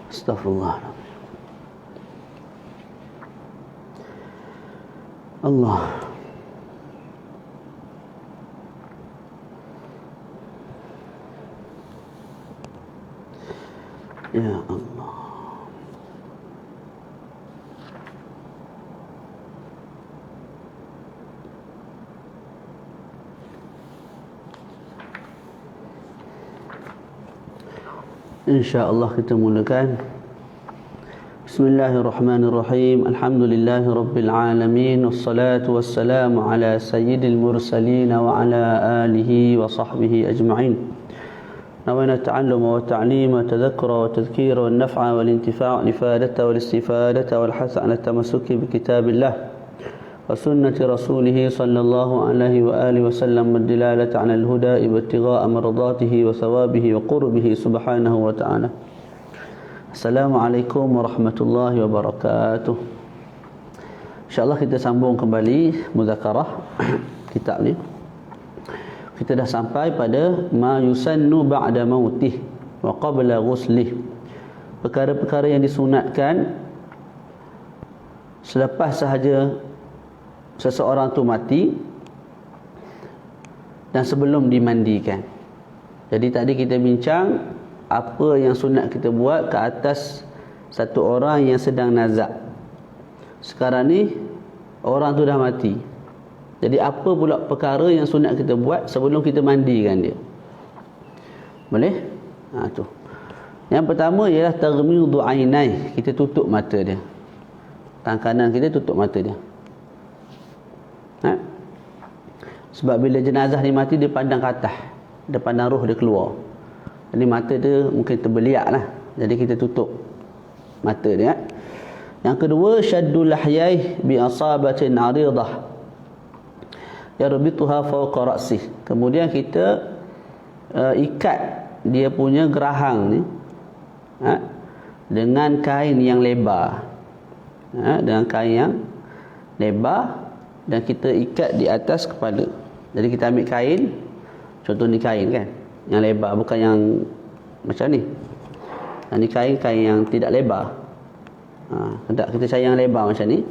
Astaghfirullah. Allah. Ya Allah. InsyaAllah kita mulakan. Bismillahirrahmanirrahim. Alhamdulillahi Rabbil Alamin. Wassalatu wassalamu ala sayyidil mursalin wa ala alihi wa sahbihi ajma'in. Nawayna ta'alluma wa ta'lima, tadhakkura wa tadhkira wa naf'a wal intifa' l'ifadata wal istifadata wal hasa ala tamassuki bi kitabillah wa sunnati rasulih sallallahu alaihi wa alihi wa sallam dilalata 'ala al-huda wa ibtigha'a mardatihi wa thawabihi wa qurbihi subhanahu wa ta'ala. Assalamualaikum warahmatullahi wabarakatuh. InsyaAllah kita sambung kembali muzakarah kitab ni. Kita dah sampai pada ma yusannu ba'da mautih wa qabla ghuslih. Perkara-perkara yang disunatkan selepas sahaja seseorang tu mati dan sebelum dimandikan. Jadi tadi kita bincang apa yang sunat kita buat ke atas satu orang yang sedang nazak. Sekarang ni orang tu dah mati. Jadi apa pula perkara yang sunat kita buat sebelum kita mandikan dia? Boleh? Tu. Yang pertama ialah taghmidu ainai. Kita tutup mata dia. Tangan kanan kita tutup mata dia. Sebab bila jenazah ni mati, dia pandang ke atas, dia pandang roh dia keluar. Jadi mata dia mungkin terbeliak lah. Jadi kita tutup mata dia. Yang kedua, syaddul lahyai bi asabatin aridah yarbituha fawqa ra'sih. Kemudian kita ikat dia punya gerahang ni dengan kain yang lebar. Dengan kain yang lebar, dan kita ikat di atas kepala. Jadi kita ambil kain, contoh ni kain kan, yang lebar, bukan yang macam ni. Ini kain yang tidak lebar. Kita cari yang lebar macam ni.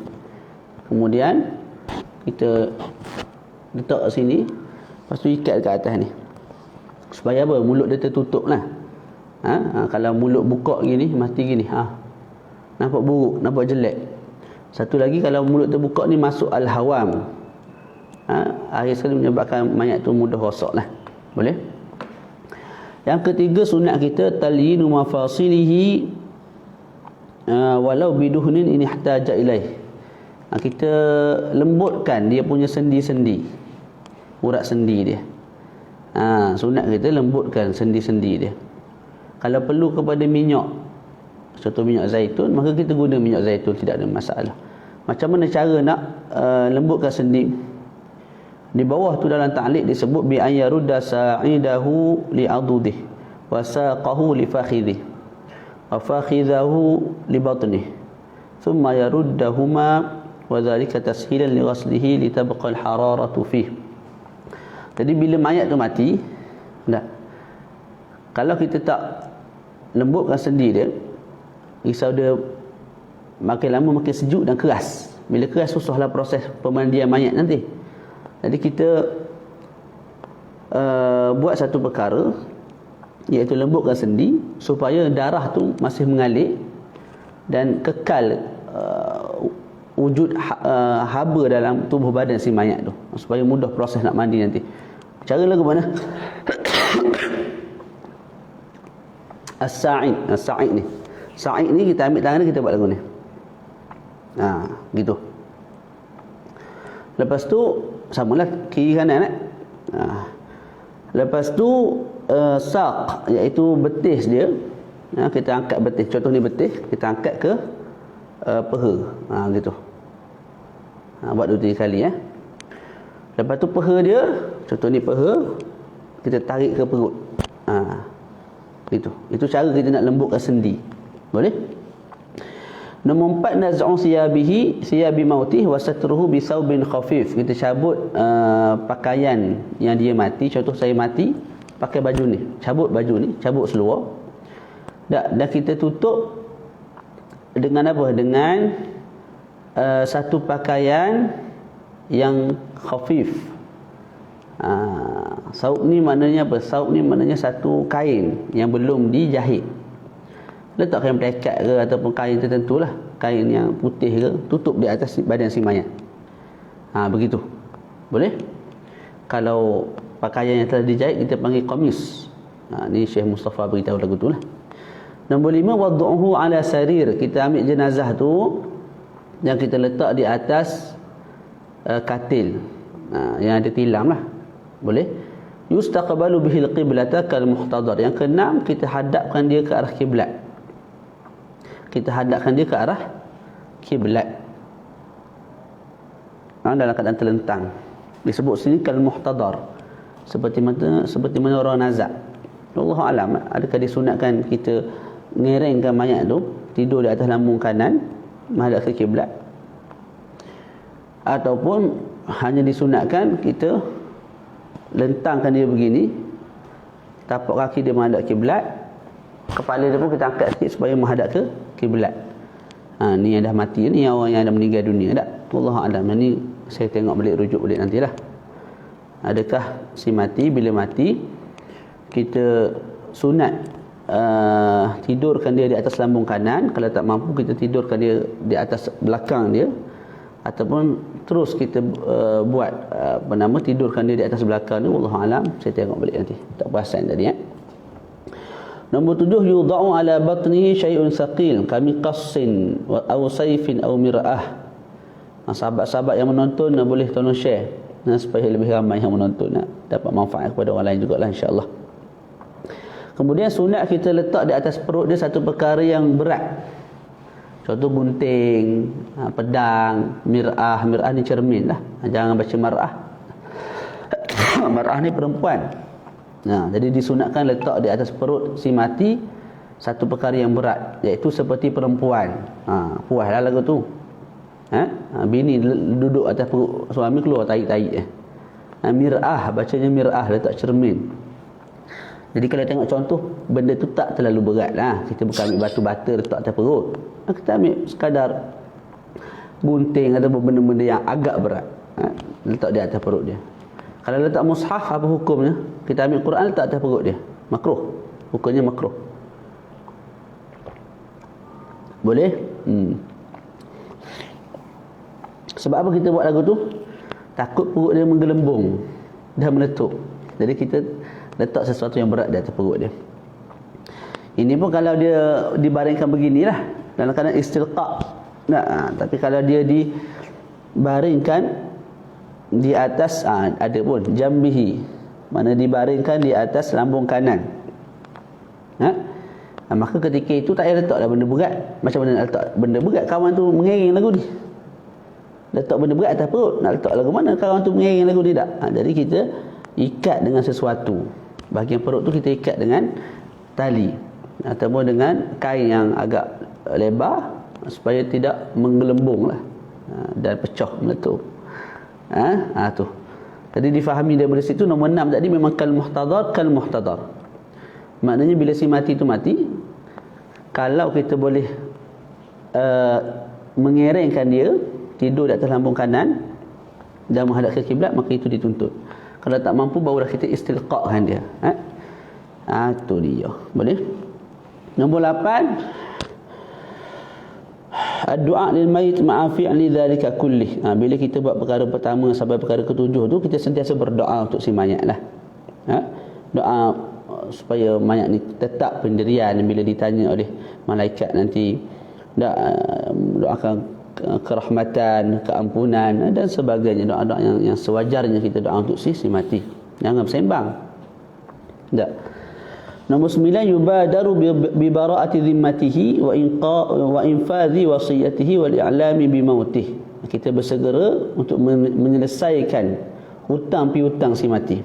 Kemudian kita letak kat sini, lepas tu ikat kat atas ni. Supaya apa? Mulut dia tertutup lah. Kalau mulut buka gini, mati gini, nampak buruk, nampak jelek. Satu lagi, kalau mulut terbuka ni masuk al-hawam, akhir sekali menyebabkan mayat tu mudah rosak lah. Boleh? Yang ketiga, sunat kita talyinu mafasilihi walau biduhnin in ihtaja ilaih. Kita lembutkan dia punya sendi-sendi, urat sendi dia. Sunat kita lembutkan sendi-sendi dia. Kalau perlu kepada minyak, contoh minyak zaitun, maka kita guna minyak zaitun, tidak ada masalah. Macam mana cara nak lembutkan sendi? Di bawah tu dalam ta'liq disebut bi an yarudda sa'idahu li adudih wa saqahu li fakhidih wa fakhidahu li batnih thumma yaruddahuma wa dhalika tashilan li ghaslihi li tabqa al hararatu fih. Jadi bila mayat tu mati, kalau kita tak lembutkan sendi dia, risau dia makin lama makin sejuk dan keras. Bila keras, susahlah proses pemandian mayat nanti. Jadi kita buat satu perkara, iaitu lembutkan sendi supaya darah tu masih mengalir dan kekal wujud haba dalam tubuh badan si mayat tu, supaya mudah proses nak mandi nanti. Cara lagu mana? As-sa'id ni. Sa'id ni kita ambil tangan ni, kita buat lagu ni. Gitu. Lepas tu samalah kiri kanan Lepas tu saq, iaitu betis dia. Kita angkat betis. Contoh ni betis, kita angkat ke peha. Gitu. Buat 2-3 kali Lepas tu peha dia, contoh ni peha, kita tarik ke perut. Gitu. Itu cara kita nak lembutkan sendi. Boleh? Nombor 4, naz'u siyabi mautih wa satruhu bi thawbin khafif. Kita cabut pakaian yang dia mati. Contoh saya mati, pakai baju ni, cabut baju ni, cabut seluar. Dan kita tutup dengan apa? Dengan satu pakaian yang khafif. Saub ni maknanya apa? Saub ni maknanya satu kain yang belum dijahit. Letak kain pelekat ke ataupun kain tertentu lah, kain yang putih ke, tutup di atas badan si mayat. Begitu. Boleh? Kalau pakaian yang telah dijahit kita panggil qamis. Ni Syekh Mustafa beritahu lagu tu lah. Nombor 5, wad'uhu ala sarir. Kita ambil jenazah tu yang kita letak di atas katil yang ada tilam lah. Boleh? Yustaqbalu bihil qiblata kal muhtadar. Yang keenam, kita hadapkan dia ke arah kiblat. Kita hadapkan dia ke arah kiblat. Dalam keadaan terlentang. Disebut sini kal muhtadar. Seperti mana orang nazak. Wallahu alam, adakah disunatkan kita ngerengkan mayat tu tidur di atas lambung kanan menghadap ke kiblat, ataupun hanya disunatkan kita lentangkan dia begini, tapak kaki dia menghadap kiblat, kepala dia pun kita angkat sikit supaya menghadap ke kiblat. Ni yang dah mati ni, yang orang yang dah meninggal dunia tak? Wallahu alam. Ni saya tengok balik, rujuk balik nantilah. Adakah si mati, bila mati kita sunat tidurkan dia di atas lambung kanan, kalau tak mampu kita tidurkan dia di atas belakang dia, ataupun terus kita buat tidurkan dia di atas belakang dia. Wallahu alam, saya tengok balik nanti, tak perasan tadi. Nombor 7, yudha'u ala batnihi syai'un saqil kami qassin aw sayfin aw mir'ah. Sahabat-sahabat yang menonton boleh tolong share supaya lebih ramai yang menonton dapat manfaat kepada orang lain jugalah, insya-Allah. Kemudian sunat kita letak di atas perut dia satu perkara yang berat. Contoh gunting, pedang, mir'ah. Mir'ah ni cermin lah. Jangan baca mar'ah. Mar'ah ni perempuan. Jadi disunatkan letak di atas perut si mati satu perkara yang berat, iaitu seperti perempuan. Puaslah lagu tu. Bini duduk atas perut suami, keluar tarik-tarik. Mir'ah, bacanya mir'ah, letak cermin. Jadi kalau tengok contoh, benda tu tak terlalu berat lah. Kita bukan ambil batu bata letak atas perut. Kita ambil sekadar gunting ataupun benda-benda yang agak berat, letak di atas perut dia. Kalau letak mushaf, apa hukumnya? Kita ambil Quran letak atas perut dia, makruh. Hukumnya makruh. Boleh? Sebab apa kita buat lagu tu? Takut perut dia menggelembung dan meletup. Jadi kita letak sesuatu yang berat di atas perut dia. Ini pun kalau dia dibaringkan beginilah, dalam keadaan istilqa. Tapi kalau dia dibaringkan di atas, ada pun jambihi, mana dibaringkan di atas lambung kanan. Maka ketika itu tak payah letaklah benda berat. Macam mana nak letak benda berat? Kawan tu mengering lagu ni, letak benda berat atas perut, nak letak lagu mana kawan tu mengering lagu ni tak? Jadi kita ikat dengan sesuatu. Bahagian perut tu kita ikat dengan tali ataupun dengan kain yang agak lebar supaya tidak menggelembung lah dan pecah meletup. Tu. Jadi difahami daripada situ. Nombor 6 tadi memang kal muhtadar. Maknanya bila si mati tu mati, kalau kita boleh mengeringkan dia tidur di atas lambung kanan dan menghadap ke kiblat, maka itu dituntut. Kalau tak mampu, barulah kita istilqa'kan dia. Tu dia. Boleh? Nombor 8, ad-du'a lil mayit ma'a fi'li dzalika kullih. Bila kita buat perkara pertama sampai perkara ketujuh tu, kita sentiasa berdoa untuk si mayat lah. Doa supaya mayat ni tetap pendirian bila ditanya oleh malaikat nanti. Doakan kerahmatan, keampunan dan sebagainya, doa-doa yang sewajarnya kita doa untuk si mati. Jangan bersembang. Tak. Nombor 9, yubadaru bi bara'ati dhimmatihi wa infadhi wasiyatihi wal i'lami bi mautih. Kita bersegera untuk menyelesaikan hutang piutang si mati.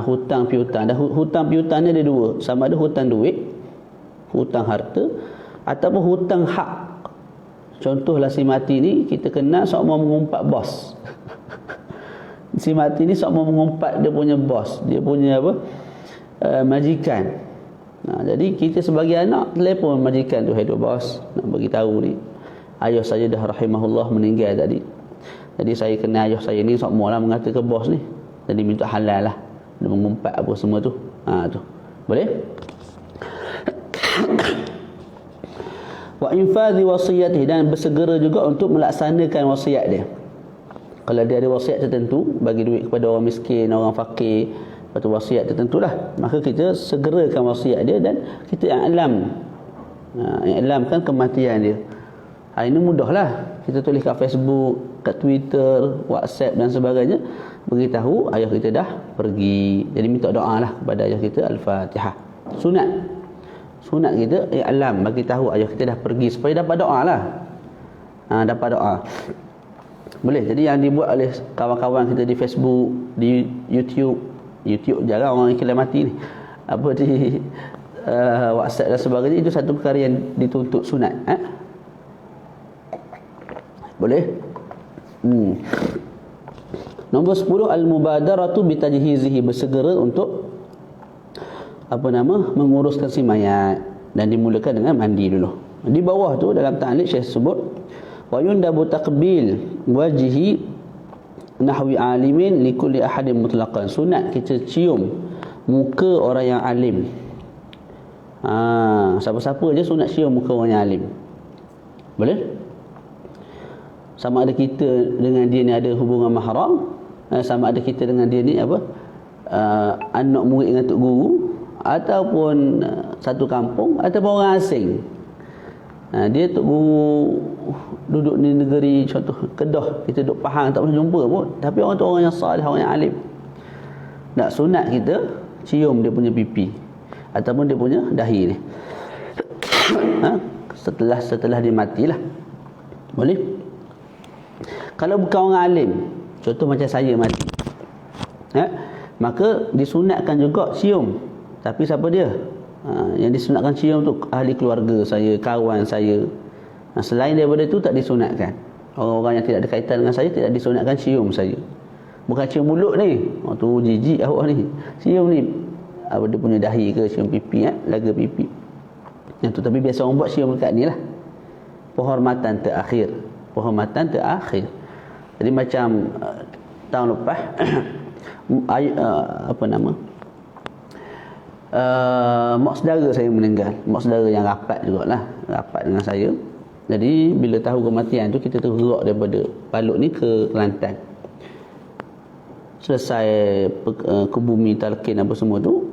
Hutang piutang. Hutang piutang ni ada dua, sama ada hutang duit, hutang harta, ataupun hutang hak. Contohlah si mati ni kita kenal seorang mengumpat bos. Si mati ni sok mau mengumpat dia punya bos, dia punya apa? Majikan. Jadi kita sebagai anak telefon majikan tu, "Hai bos, nak bagi tahu ni ayah saya dah rahimahullah meninggal tadi. Jadi saya kenal ayah saya ni sok maulah mengata ke bos ni. Jadi minta halal lah. Dia mengumpat apa semua tu." Tu. Boleh? Wa infadhi wasiyatihi, dan bersegera juga untuk melaksanakan wasiat dia. Kalau dia ada wasiat tertentu, bagi duit kepada orang miskin, orang fakir, atau wasiat tertentulah, maka kita segerakan wasiat dia dan kita i'lamkan kematian dia. Ini mudahlah. Kita tulis kat Facebook, kat Twitter, WhatsApp dan sebagainya, beritahu ayah kita dah pergi. Jadi minta doa lah kepada ayah kita, Al-Fatihah. Sunat kita i'lam, bagi tahu ayah kita dah pergi supaya dapat doa lah. Dapat doa. Boleh. Jadi yang dibuat oleh kawan-kawan kita di Facebook, di YouTube jarang orang ikhlas mati ni. Apa di WhatsApp dan sebagainya, itu satu perkara yang dituntut sunat. Boleh? Nombor 10, al-mubadaratu bitajhizihi, bersegera untuk menguruskan si mayat, dan dimulakan dengan mandi dulu. Di bawah tu dalam ta'liq Syekh sebut, wa yundabu taqbil wajhi nahwi alimin likulli ahadin mutlaqan. Sunat kita cium muka orang yang alim. Siapa-siapa je sunat cium muka orang yang alim. Boleh? Sama ada kita dengan dia ni ada hubungan mahram, sama ada kita dengan dia ni anak murid dengan tok guru, ataupun satu kampung, ataupun orang asing. Dia tok guru duduk di negeri contoh Kedah, kita duduk Pahang tak pernah jumpa pun, tapi orang tu orang yang salih, orang yang alim. Tak sunat kita cium dia punya pipi ataupun dia punya dahi ni. Setelah dia matilah. Boleh? Kalau bukan orang alim, contoh macam saya mati, maka disunatkan juga cium. Tapi siapa dia? Yang disunatkan cium tu ahli keluarga saya, kawan saya. Selain daripada itu tak disunatkan. Orang-orang yang tidak ada kaitan dengan saya tidak disunatkan cium saya. Bukan cium mulut ni. Tu jijik awak ni. Cium ni dia punya dahi ke, cium pipi, laga pipi. Yang tu tapi biasa orang buat cium dekat ni lah. Penghormatan terakhir. Jadi macam tahun lepas mak saudara saya meninggal. Mak saudara yang rapat jugalah, rapat dengan saya. Jadi bila tahu kematian tu, kita tergerak daripada Paluk ni ke Kelantan. Selesai kebumi talqin apa semua tu,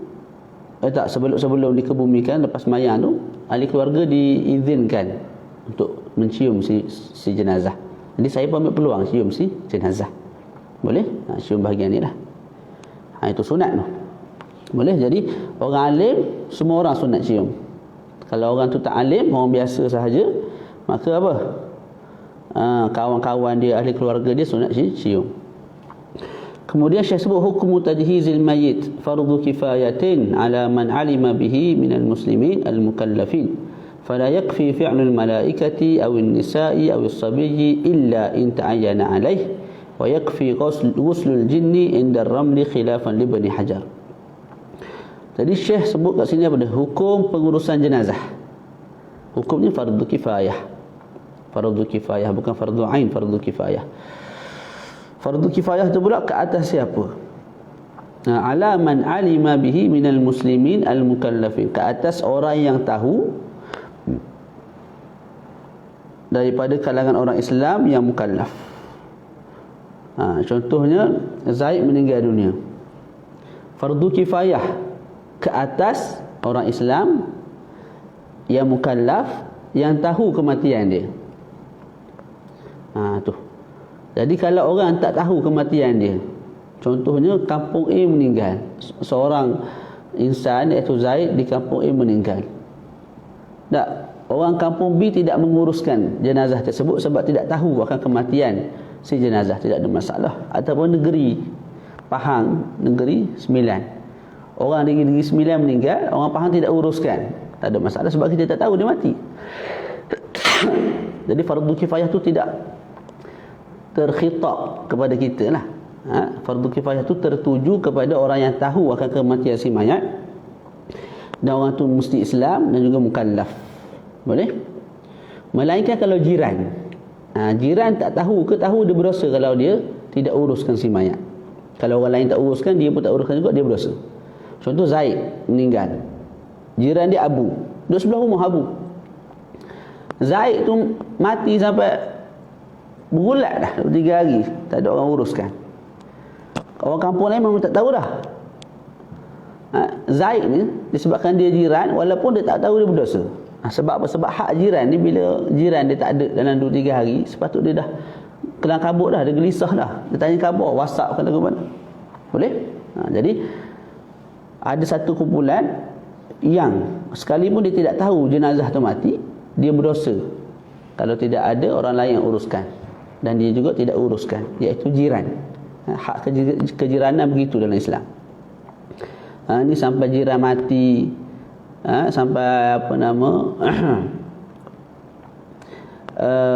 sebelum dikebumikan, lepas mayang tu, ahli keluarga diizinkan untuk mencium si jenazah. Jadi saya pun ambil peluang cium si jenazah. Boleh? Cium bahagian ni lah. Itu sunat tu. Boleh? Jadi orang alim, semua orang sunat cium. Kalau orang tu tak alim, orang biasa sahaja, maka apa? Kawan-kawan dia, ahli keluarga dia sunat cium. Kemudian Syekh sebut hukumu tajhizil mayyit fardhu kifayatin ala man alima bihi minal muslimin al-mukallafin. Fala yakfi fi'lul malaikati awin nisa'i awis sabiyyi illa in ta'ayyana alaih, wa yakfi ghuslul jinni inda ramli khilafan li Ibn Hajar. Jadi Syekh sebut kat sini apa dia? Hukum pengurusan jenazah. Hukumnya fardu kifayah. Fardu kifayah, bukan fardu ain, fardu kifayah. Fardu kifayah itu pula ke atas siapa? Ala man alima bihi minal muslimin al-mukallafin, ke atas orang yang tahu daripada kalangan orang Islam yang mukallaf. Contohnya Zaid meninggal dunia. Fardu kifayah ke atas orang Islam yang mukallaf, yang tahu kematian dia. Tu. Jadi kalau orang tak tahu kematian dia, contohnya kampung A meninggal, seorang insan iaitu Zaid di kampung A meninggal, orang kampung B tidak menguruskan jenazah tersebut sebab tidak tahu akan kematian si jenazah, tidak ada masalah. Ataupun negeri Pahang, negeri Sembilan, orang di negeri Sembilan meninggal, orang Pahang tidak uruskan, tak ada masalah sebab kita tak tahu dia mati. Jadi fardu kifayah tu tidak terkhitab kepada kita lah. Fardu kifayah tu tertuju kepada orang yang tahu akan kematian si mayat, dan orang tu mesti Islam dan juga mukallaf. Boleh? Melainkan kalau jiran. Jiran tak tahu ke tahu, dia berdosa kalau dia tidak uruskan si mayat. Kalau orang lain tak uruskan, dia pun tak uruskan juga, dia berdosa. Contoh Zaid meninggal, jiran dia Abu, duduk sebelah rumah Abu. Zaid tu mati sampai bergulat dah 3 hari, tak ada orang uruskan. Orang kampung lain memang tak tahu dah. Zaid ni disebabkan dia jiran, walaupun dia tak tahu dia berdosa. Sebab apa? Sebab hak jiran ni, bila jiran dia tak ada dalam 2-3 hari, sepatut dia dah kelang kabut dah, dia gelisah dah. Dia tanya khabar, WhatsApp kan ke mana. Boleh? Jadi ada satu kumpulan yang sekalipun dia tidak tahu jenazah tu mati, dia berdosa kalau tidak ada orang lain yang uruskan, dan dia juga tidak uruskan, iaitu jiran. Hak kejiranan begitu dalam Islam. Ini sampai jiran mati, sampai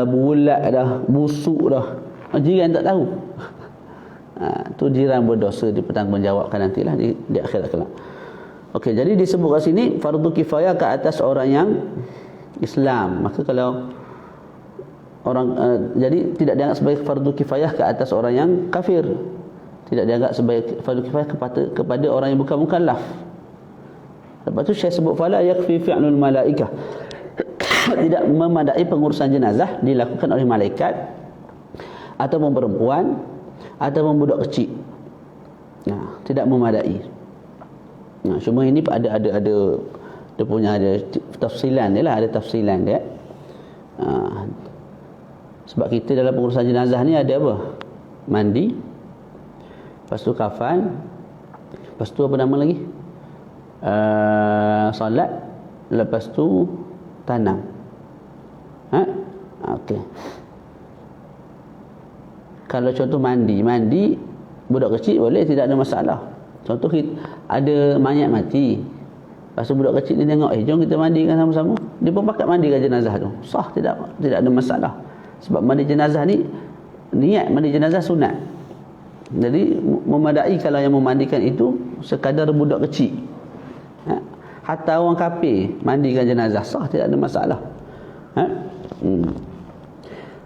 bulat dah, busuk dah, jiran tak tahu. Tu jiran berdosa, dipertanggungjawabkan nantilah di akhirat kelak. Okey, jadi disebut kat sini fardu kifayah ke atas orang yang Islam. Maka kalau orang jadi tidak dianggap sebagai fardu kifayah ke atas orang yang kafir, tidak dianggap sebagai fardu kifayah kepada orang yang bukan mukallaf. Lepas tu Syekh sebut fala yakfi fi'lul malaikah, tidak memadai pengurusan jenazah dilakukan oleh malaikat ataupun perempuan ataupun budak kecil. Tidak memadai. Cuma ini ada dia punya ada tafsilan dia lah, ada tafsilan dia. Sebab kita dalam pengurusan jenazah ni ada apa? Mandi, lepas tu kafan, lepas tu apa nama lagi? Solat, lepas tu tanam. Okey. Kalau contoh mandi budak kecil boleh, tidak ada masalah. Contoh ada mayat mati, lepas tu budak kecil ni tengok, jom kita mandikan sama-sama, dia pun pakat mandikan jenazah tu, sah, tidak ada masalah. Sebab mandi jenazah ni, niat mandi jenazah sunat. Jadi memadai kalau yang memandikan itu sekadar budak kecil. Hatta orang kafir mandikan jenazah sah, tidak ada masalah.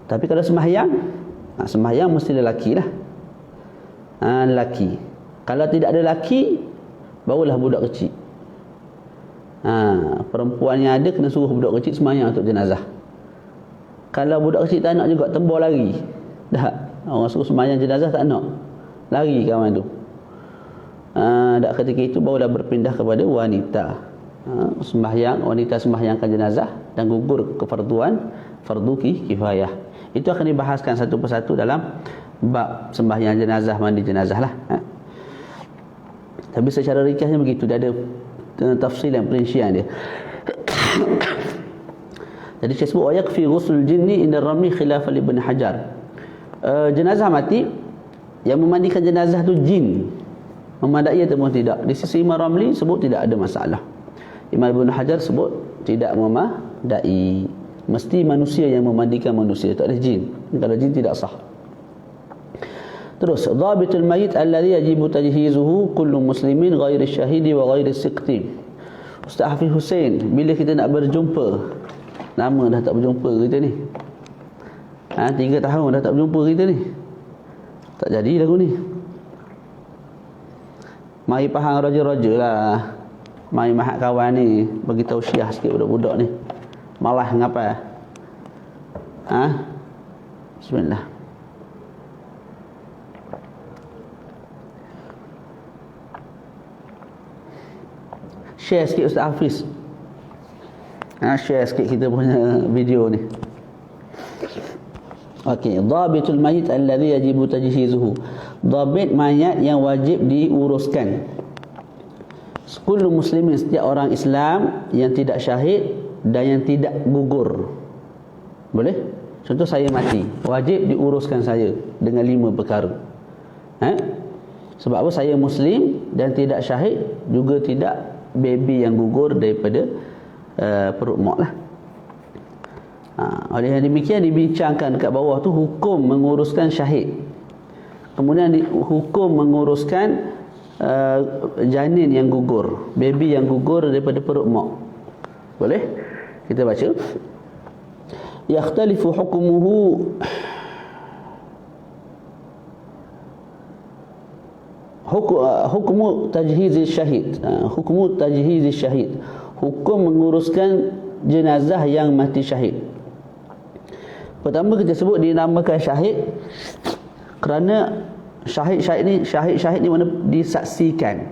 Tapi kalau sembahyang mesti lelaki lah. Lelaki. Kalau tidak ada lelaki, barulah budak kecil. Perempuan yang ada kena suruh budak kecil sembahyang untuk jenazah. Kalau budak kecil tak nak juga, tembur lari. Dah, orang suruh sembahyang jenazah tak nak, lari kawan tu. Dak ketika itu barulah berpindah kepada wanita. Wanita sembahyangkan jenazah dan gugur kefarduan fardu kifayah. Itu akan dibahaskan satu persatu dalam bab sembahyang jenazah, mandi jenazah lah. Tapi secara ringkasnya begitu, dia ada tafsilan, perincian dia. Jadi saya sebut yakfi ghusl jinni inda ramli khilaf Ibn Hajar. Jenazah mati, yang memandikan jenazah tu jin, memadai ataupun tidak. Di sisi Imam Ramli sebut tidak ada masalah. Imam Ibn Hajar sebut tidak memadai, mesti manusia yang memandikan manusia, tak ada jin. Kalau jin tidak sah. Terus dhabitul mayit alladhi yajibu tajhizuhu kullu muslimin ghairi syahidi wa ghairi siqti. Ustaz Hafiz Hussein, bila kita nak berjumpa, lama dah tak berjumpa kita ni, 3 tahun dah tak berjumpa kita ni, tak jadi lagu ni. Mari faham raja-raja lah, mari mahat kawan ni, bagi tausiah sikit budak-budak ni, malah ngapa. Bismillah. Share sikit Ustaz Hafiz. Share sikit kita punya video ni. Okey, dhabitul mayit alladhi yajibu tajhizuhu. Dhabit mayat yang wajib diuruskan. Kullu muslimin, setiap orang Islam yang tidak syahid dan yang tidak gugur. Boleh? Contoh saya mati, wajib diuruskan saya dengan 5 perkara. Sebab apa? Saya muslim dan tidak syahid, juga tidak baby yang gugur daripada perut mak lah. Oleh yang demikian dibincangkan dekat bawah tu hukum menguruskan syahid. Kemudian hukum menguruskan janin yang gugur, baby yang gugur daripada perut mak. Boleh? Kita baca. Yakhtalifu hukmuhu hukmu tajhiz syahid. Hukmu tajhiz syahid, hukum menguruskan jenazah yang mati syahid. Pertama kita sebut dinamakan syahid kerana syahid ni mana disaksikan.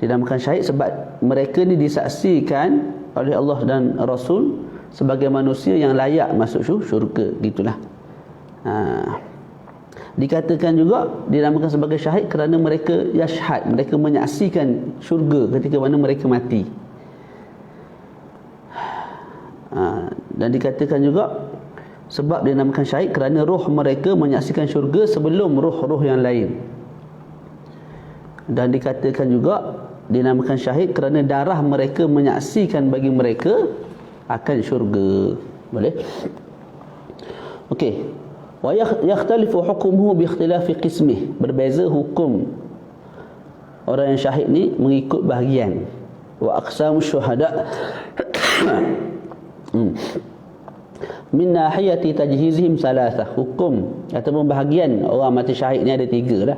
Dinamakan syahid sebab mereka ni disaksikan oleh Allah dan Rasul sebagai manusia yang layak masuk syurga, gitulah. Dikatakan juga dinamakan sebagai syahid kerana mereka yashhad, mereka menyaksikan syurga ketika mana mereka mati. Dan dikatakan juga sebab dinamakan syahid kerana roh mereka menyaksikan syurga sebelum roh-roh yang lain. Dan dikatakan juga dinamakan syahid kerana darah mereka menyaksikan bagi mereka akan syurga. Boleh? Okey. Wa yakhtalifu hukmuhu bi ikhtilafi qismih. Berbeza hukum orang yang syahid ni mengikut bahagian. Wa aqsamu syuhada min nahiyati tajhizihim salasah. Hukum ataupun bahagian orang mati syahid ni ada 3 lah.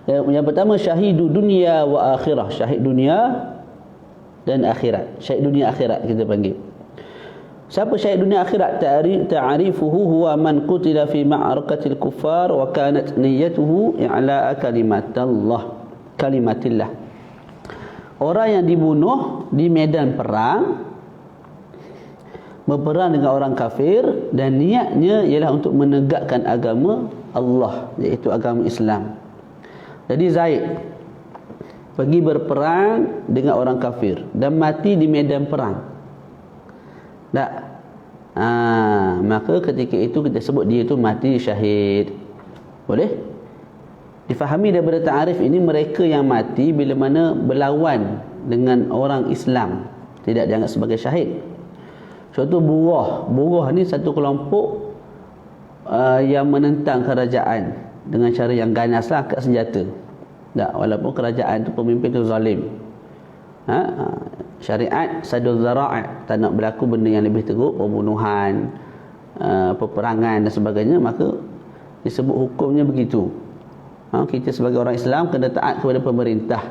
Yang pertama syahidu dunia wa akhirah, syahid dunia dan akhirat. Syahid dunia akhirat kita panggil. Siapa syahid dunia akhirat? Ta'rifuhu huwa man qutila fi ma'rakatil kuffar wa kanat niyyatuhu i'la'a kalimatillah. Orang yang dibunuh di medan perang, berperang dengan orang kafir dan niatnya ialah untuk menegakkan agama Allah, iaitu agama Islam. Jadi Zaid pergi berperang dengan orang kafir dan mati di medan perang. Tak? Maka ketika itu kita sebut dia itu mati syahid. Boleh? Difahami daripada ta'arif ini, mereka yang mati bila mana berlawan dengan orang Islam tidak dianggap sebagai syahid. Contoh buruh ni satu kelompok yang menentang kerajaan dengan cara yang ganaslah, angkat senjata. Tak, walaupun kerajaan tu pemimpin tu zalim. Syariat sadul zara', tak nak berlaku benda yang lebih teruk, pembunuhan, peperangan dan sebagainya, maka disebut hukumnya begitu. Kita sebagai orang Islam kena taat kepada pemerintah,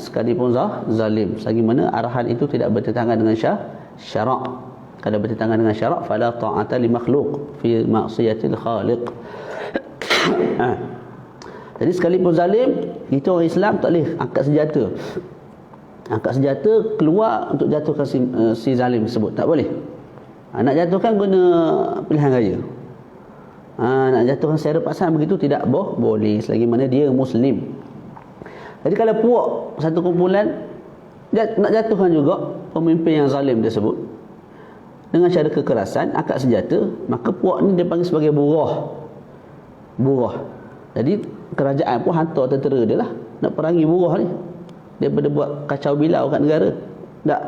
sekalipun zalim, selagi mana arahan itu tidak bertentangan dengan syarak. Kalau bertentangan dengan syarak, fala ta'ata li makhluq fi ma'siyatil khaliq. Jadi sekalipun zalim, kita orang Islam tak boleh angkat senjata. Angkat senjata keluar untuk jatuhkan si zalim tersebut, tak boleh. Nak jatuhkan guna pilihan raya. Nak jatuhkan secara paksaan begitu tidak boleh, selagi mana dia Muslim. Jadi kalau puak satu kumpulan nak jatuhkan juga pemimpin yang zalim tersebut dengan cara kekerasan, angkat senjata, maka puak ni dia panggil sebagai buruh. Jadi kerajaan pun hantar tentera dia lah nak perangi buruh ni, daripada buat kacau bilau kat negara. Tak?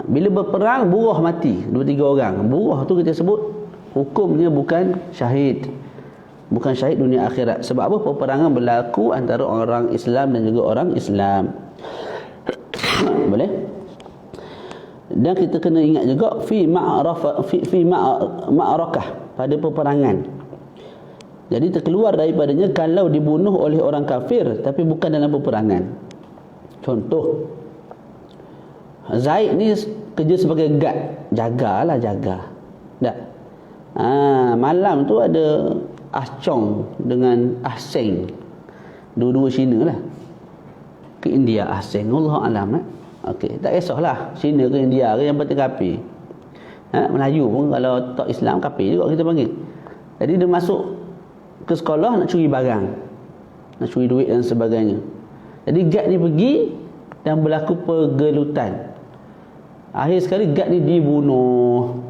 Bila berperang, buruh mati 2-3 orang. Buruh tu kita sebut hukumnya bukan syahid, bukan syahid dunia akhirat. Sebab apa? Peperangan berlaku antara orang Islam dan juga orang Islam. Boleh? Dan kita kena ingat juga fi ma'rakah, pada peperangan. Jadi terkeluar daripadanya kalau dibunuh oleh orang kafir tapi bukan dalam peperangan. Contoh, Zaid ni kerja sebagai guard, jaga. Tak? Malam tu ada Ah Chong dengan Ah Seng, dua-dua Cina lah, ke India. Ah Seng, Allah alam. Okey, tak kisahlah Cina ke India ke, yang penting kapi. Melayu pun kalau tak Islam kapi juga kita panggil. Jadi dia masuk ke sekolah nak curi barang, nak curi duit dan sebagainya. Jadi guard ni pergi dan berlaku pergelutan. Akhir sekali guard ni dibunuh.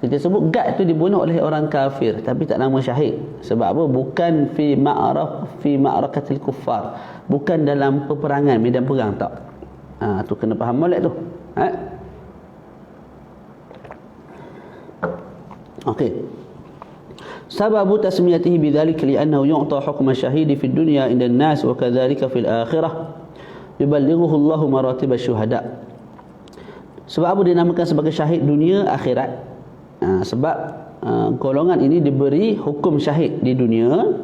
Kita sebut guard tu dibunuh oleh orang kafir tapi tak nama syahid. Sebab apa? Bukan fi ma'rakatil kuffar, bukan dalam peperangan, medan perang, tak. Tu kena faham molek tu. Okey. Sababu tasmiyatihi bidzalika li'annahu yu'ta hukma syahidi fid dunya inda an-nas wa kadzalika fil akhirah yuballighuhu Allahu maratib asy-syuhada. Sebab apa dinamakan sebagai syahid dunia akhirat? Sebab golongan ini diberi hukum syahid di dunia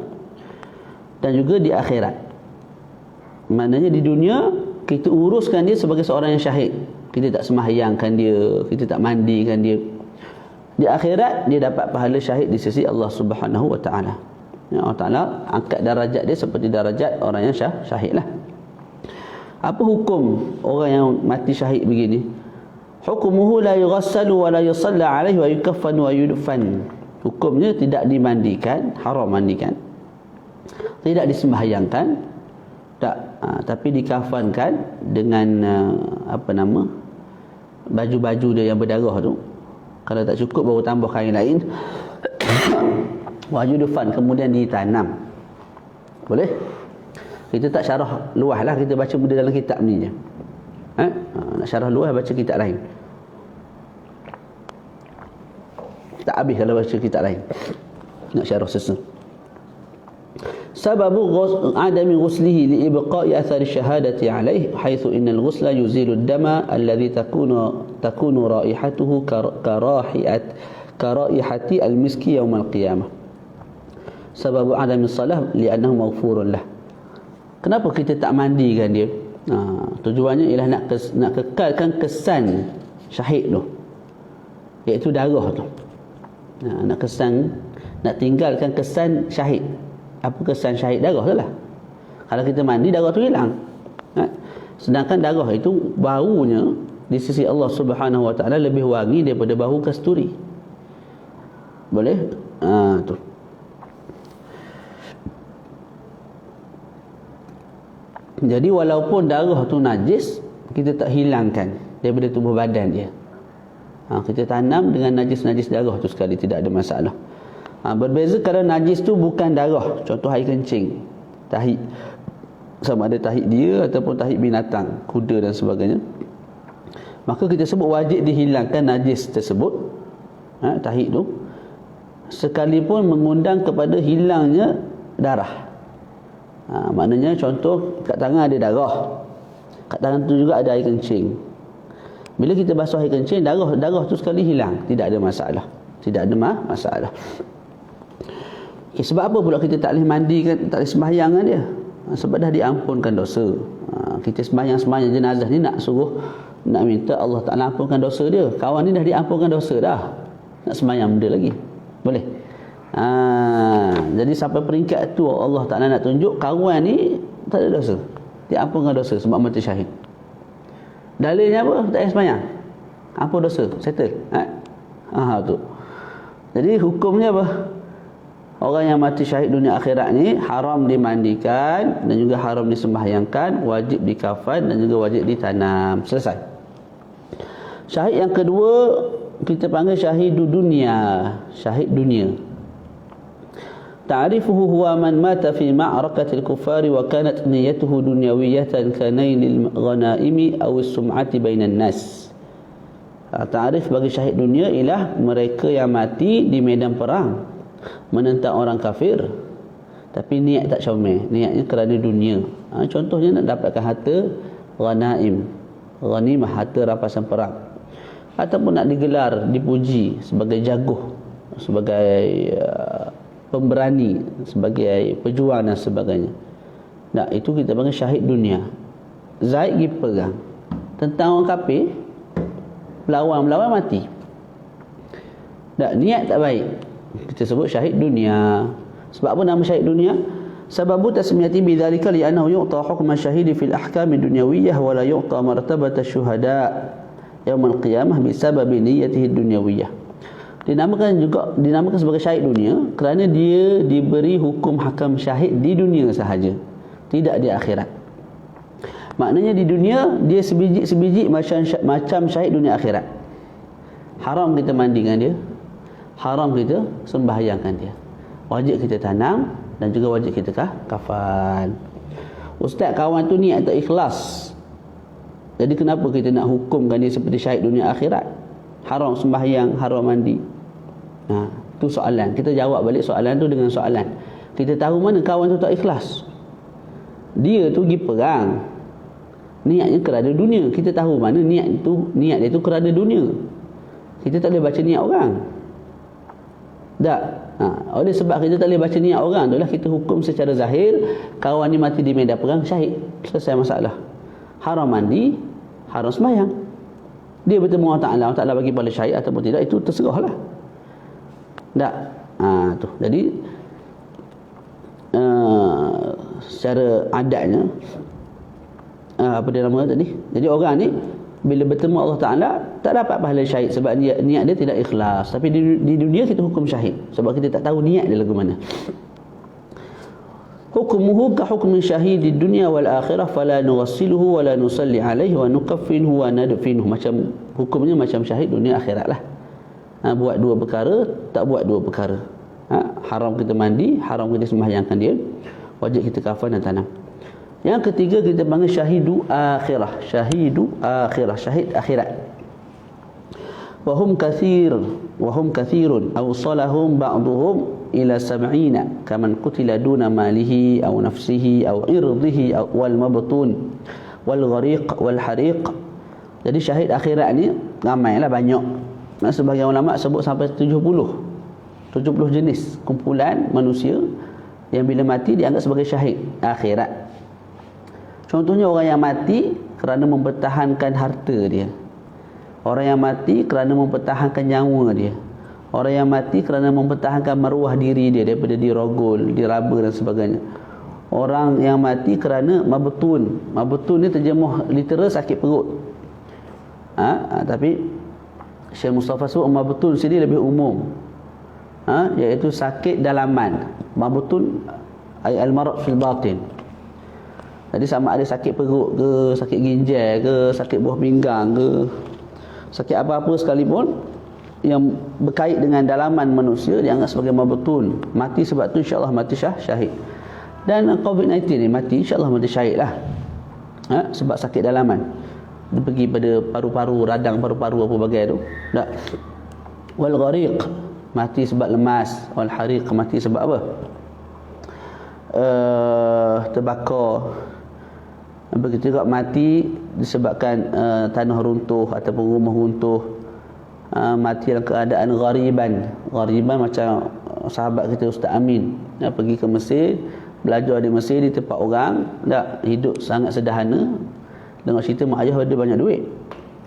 dan juga di akhirat. Maknanya di dunia kita uruskan dia sebagai seorang yang syahid. Kita tak sembahyangkan dia, kita tak mandikan dia. Di akhirat dia dapat pahala syahid di sisi Allah Subhanahu wa taala. Ya, Allah Taala angkat darajat dia seperti darajat orang yang syahid lah. Apa hukum orang yang mati syahid begini? Hukumuhu la yughassalu wa la yusalla alaihi wa yukaffanu wa yudfan. Hukumnya tidak dimandikan, haram mandikan. Tidak disembahyangkan, tak, tapi dikafankan dengan baju-baju dia yang berdarah tu. Kalau tak cukup baru tambah kain lain. Wajudufan, kemudian ditanam. Boleh? Kita tak syarah luas lah, kita baca benda dalam kitab ni je. Nak syarah luas baca kitab lain. Tak habis kalau baca kitab lain. Nak syarah sesu. Sababu adami ghuslihi li ibqa'i athari syahadati alayhi haitsu innal ghusla yuzilu ad-dama alladhi takunu raihatuhu karaihati al-miski yawm al-qiyamah. Sababu adami salah li'annahu maghfurun lah. Kenapa kita tak mandikan dia? Tujuannya ialah nak kekalkan kesan syahid tu, iaitu darah tu. Nak tinggalkan kesan syahid. Apa kesan syahid? Darah tu lah. Kalau kita mandi, darah tu hilang. Sedangkan darah itu baunya di sisi Allah Subhanahu wa taala lebih wangi daripada bau kasturi. Boleh? Tu. Jadi walaupun darah tu najis, kita tak hilangkan daripada tubuh badan dia. Kita tanam dengan najis-najis darah tu sekali, tidak ada masalah. Berbeza kalau najis tu bukan darah, contoh air kencing, tahi, sama ada tahi dia ataupun tahi binatang, kuda dan sebagainya, maka kita sebut wajib dihilangkan najis tersebut, tahi tu, sekalipun mengundang kepada hilangnya darah. Maknanya contoh kat tangan ada darah, kat tangan tu juga ada air kencing. Bila kita basuh air kencing, darah tu sekali hilang, tidak ada masalah. Tidak ada masalah. Okay, sebab apa pula kita tak boleh mandikan, tak boleh sembahyang dengan dia? Sebab dah diampunkan dosa. Kita sembahyang jenazah ni nak minta Allah Ta'ala ampunkan dosa dia. Kawan ni dah diampunkan dosa dah, nak sembahyang benda lagi? Boleh? Jadi sampai peringkat tu Allah Ta'ala nak tunjuk kawan ni tak ada dosa, diampunkan dosa sebab mati syahid. Dalilnya apa? Tak payah sembahyang, ampun dosa, settle. Tu. Jadi hukumnya apa? Orang yang mati syahid dunia akhirat ni haram dimandikan dan juga haram disembahyangkan, wajib dikafan dan juga wajib ditanam. Selesai. Syahid yang kedua kita panggil syahidu dunia, syahid dunia. Ta'rifuhu huwa man mata fi ma'rakatil kuffari wa kanat niyyatuhu dunyawiyatan kanailil ghanaimi aw as-sum'ati bainan nas. Ta'rif bagi syahid dunia ialah mereka yang mati di medan perang menentang orang kafir, tapi niat tak comel, niatnya kerana dunia. Contohnya nak dapatkan harta ghanaim, ghanimah, harta rampasan perang, ataupun nak digelar, dipuji sebagai jago, sebagai pemberani, sebagai pejuang dan sebagainya. Nah, itu kita panggil syahid dunia. Zaid pergi perang tentang orang kafir, melawan mati. Tak, niat tak baik, kita sebut syahid dunia. Sebab apa nama syahid dunia? Sababu tasmiyati bidzalika li'annahu yu'ta hukma syahidi fil ahkam ad-dunyawiyyah wa la yu'ta martabata syuhada yaum al-qiyamah bisababi niyyatihi ad-dunyawiyyah. Dinamakan sebagai syahid dunia kerana dia diberi hukum hakam syahid di dunia sahaja, tidak di akhirat. Maknanya di dunia dia sebiji macam syahid dunia akhirat. Haram kita mandikan dia, haram kita sembahyangkan dia, wajib kita tanam dan juga wajib kita kafan. Ustaz, kawan tu niat tak ikhlas, jadi kenapa kita nak hukumkan dia seperti syahid dunia akhirat? Haram sembahyang, haram mandi. Tu soalan. Kita jawab balik soalan tu dengan soalan. Kita tahu mana kawan tu tak ikhlas. Dia tu pergi perang, niatnya kerana dunia. Kita tahu mana niat dia tu kerana dunia. Kita tak boleh baca niat orang. Tak. Oleh sebab kita tak boleh baca niat orang, itulah kita hukum secara zahir, kawan ni mati di medan perang, syahid. Selesai masalah. Haram mandi, haram sembahyang. Dia bertemu Allah Ta'ala bagi pahala syahid ataupun tidak, itu terserahlah. Tak. Tu. Jadi secara adatnya, apa dia nama tadi? Jadi orang ni bila bertemu Allah Ta'ala tak dapat pahala syahid sebab niat dia tidak ikhlas. Tapi di dunia kita hukum syahid sebab kita tak tahu niat dia lagu mana. Hukmuhu ka hukmi syahid di dunia wal akhirah fala nuwassiluhu wala nusalli alaihi wa nukaffinhu wa nadfinuhu. Macam hukumnya macam syahid dunia akhirat lah. Buat dua perkara, tak buat dua perkara. Haram kita mandi, haram kita sembahyangkan dia, wajib kita kafan dan tanam. Yang ketiga kita panggil syahidu akhirah. Syahidu akhirah, syahid akhirat. Wahum kathirun awsalahum ba'duhum ila sab'ina kaman qutila duna malihi aw nafsihi aw irdihi wal mabtun wal ghariq wal hariq. Jadi syahid akhirat ni ramailah, banyak. Sebagian ulama sebut sampai 70 jenis kumpulan manusia yang bila mati dianggap sebagai syahid akhirat. Contohnya orang yang mati kerana mempertahankan harta dia. Orang yang mati kerana mempertahankan nyawa dia. Orang yang mati kerana mempertahankan maruah diri dia daripada dirogol, diraba dan sebagainya. Orang yang mati kerana mabtun. Mabtun ni terjemuh literal sakit perut. Tapi Syekh Mustafa sebut mabtun sini lebih umum. Iaitu sakit dalaman. Mabtun ay al-marad fil batin. Jadi sama ada sakit perut ke, sakit ginjal ke, sakit buah pinggang ke, sakit apa-apa sekalipun yang berkait dengan dalaman manusia dianggap sebagai mabtun. Mati sebab tu insya-Allah mati syahid. Dan COVID-19 ni mati insya-Allah mati syahid lah. Sebab sakit dalaman. Dia pergi pada paru-paru, radang paru-paru apa bagai tu. Tak. Wal ghariq, mati sebab lemas. Wal hariq, mati sebab apa? Terbakar. Begitu juga mati disebabkan tanah runtuh ataupun rumah runtuh. Mati dalam keadaan ghariban. Ghariban macam sahabat kita Ustaz Amin yang pergi ke Mesir, belajar di Mesir di tempat orang, tak, hidup sangat sederhana. Dengar cerita mak ayah dia banyak duit,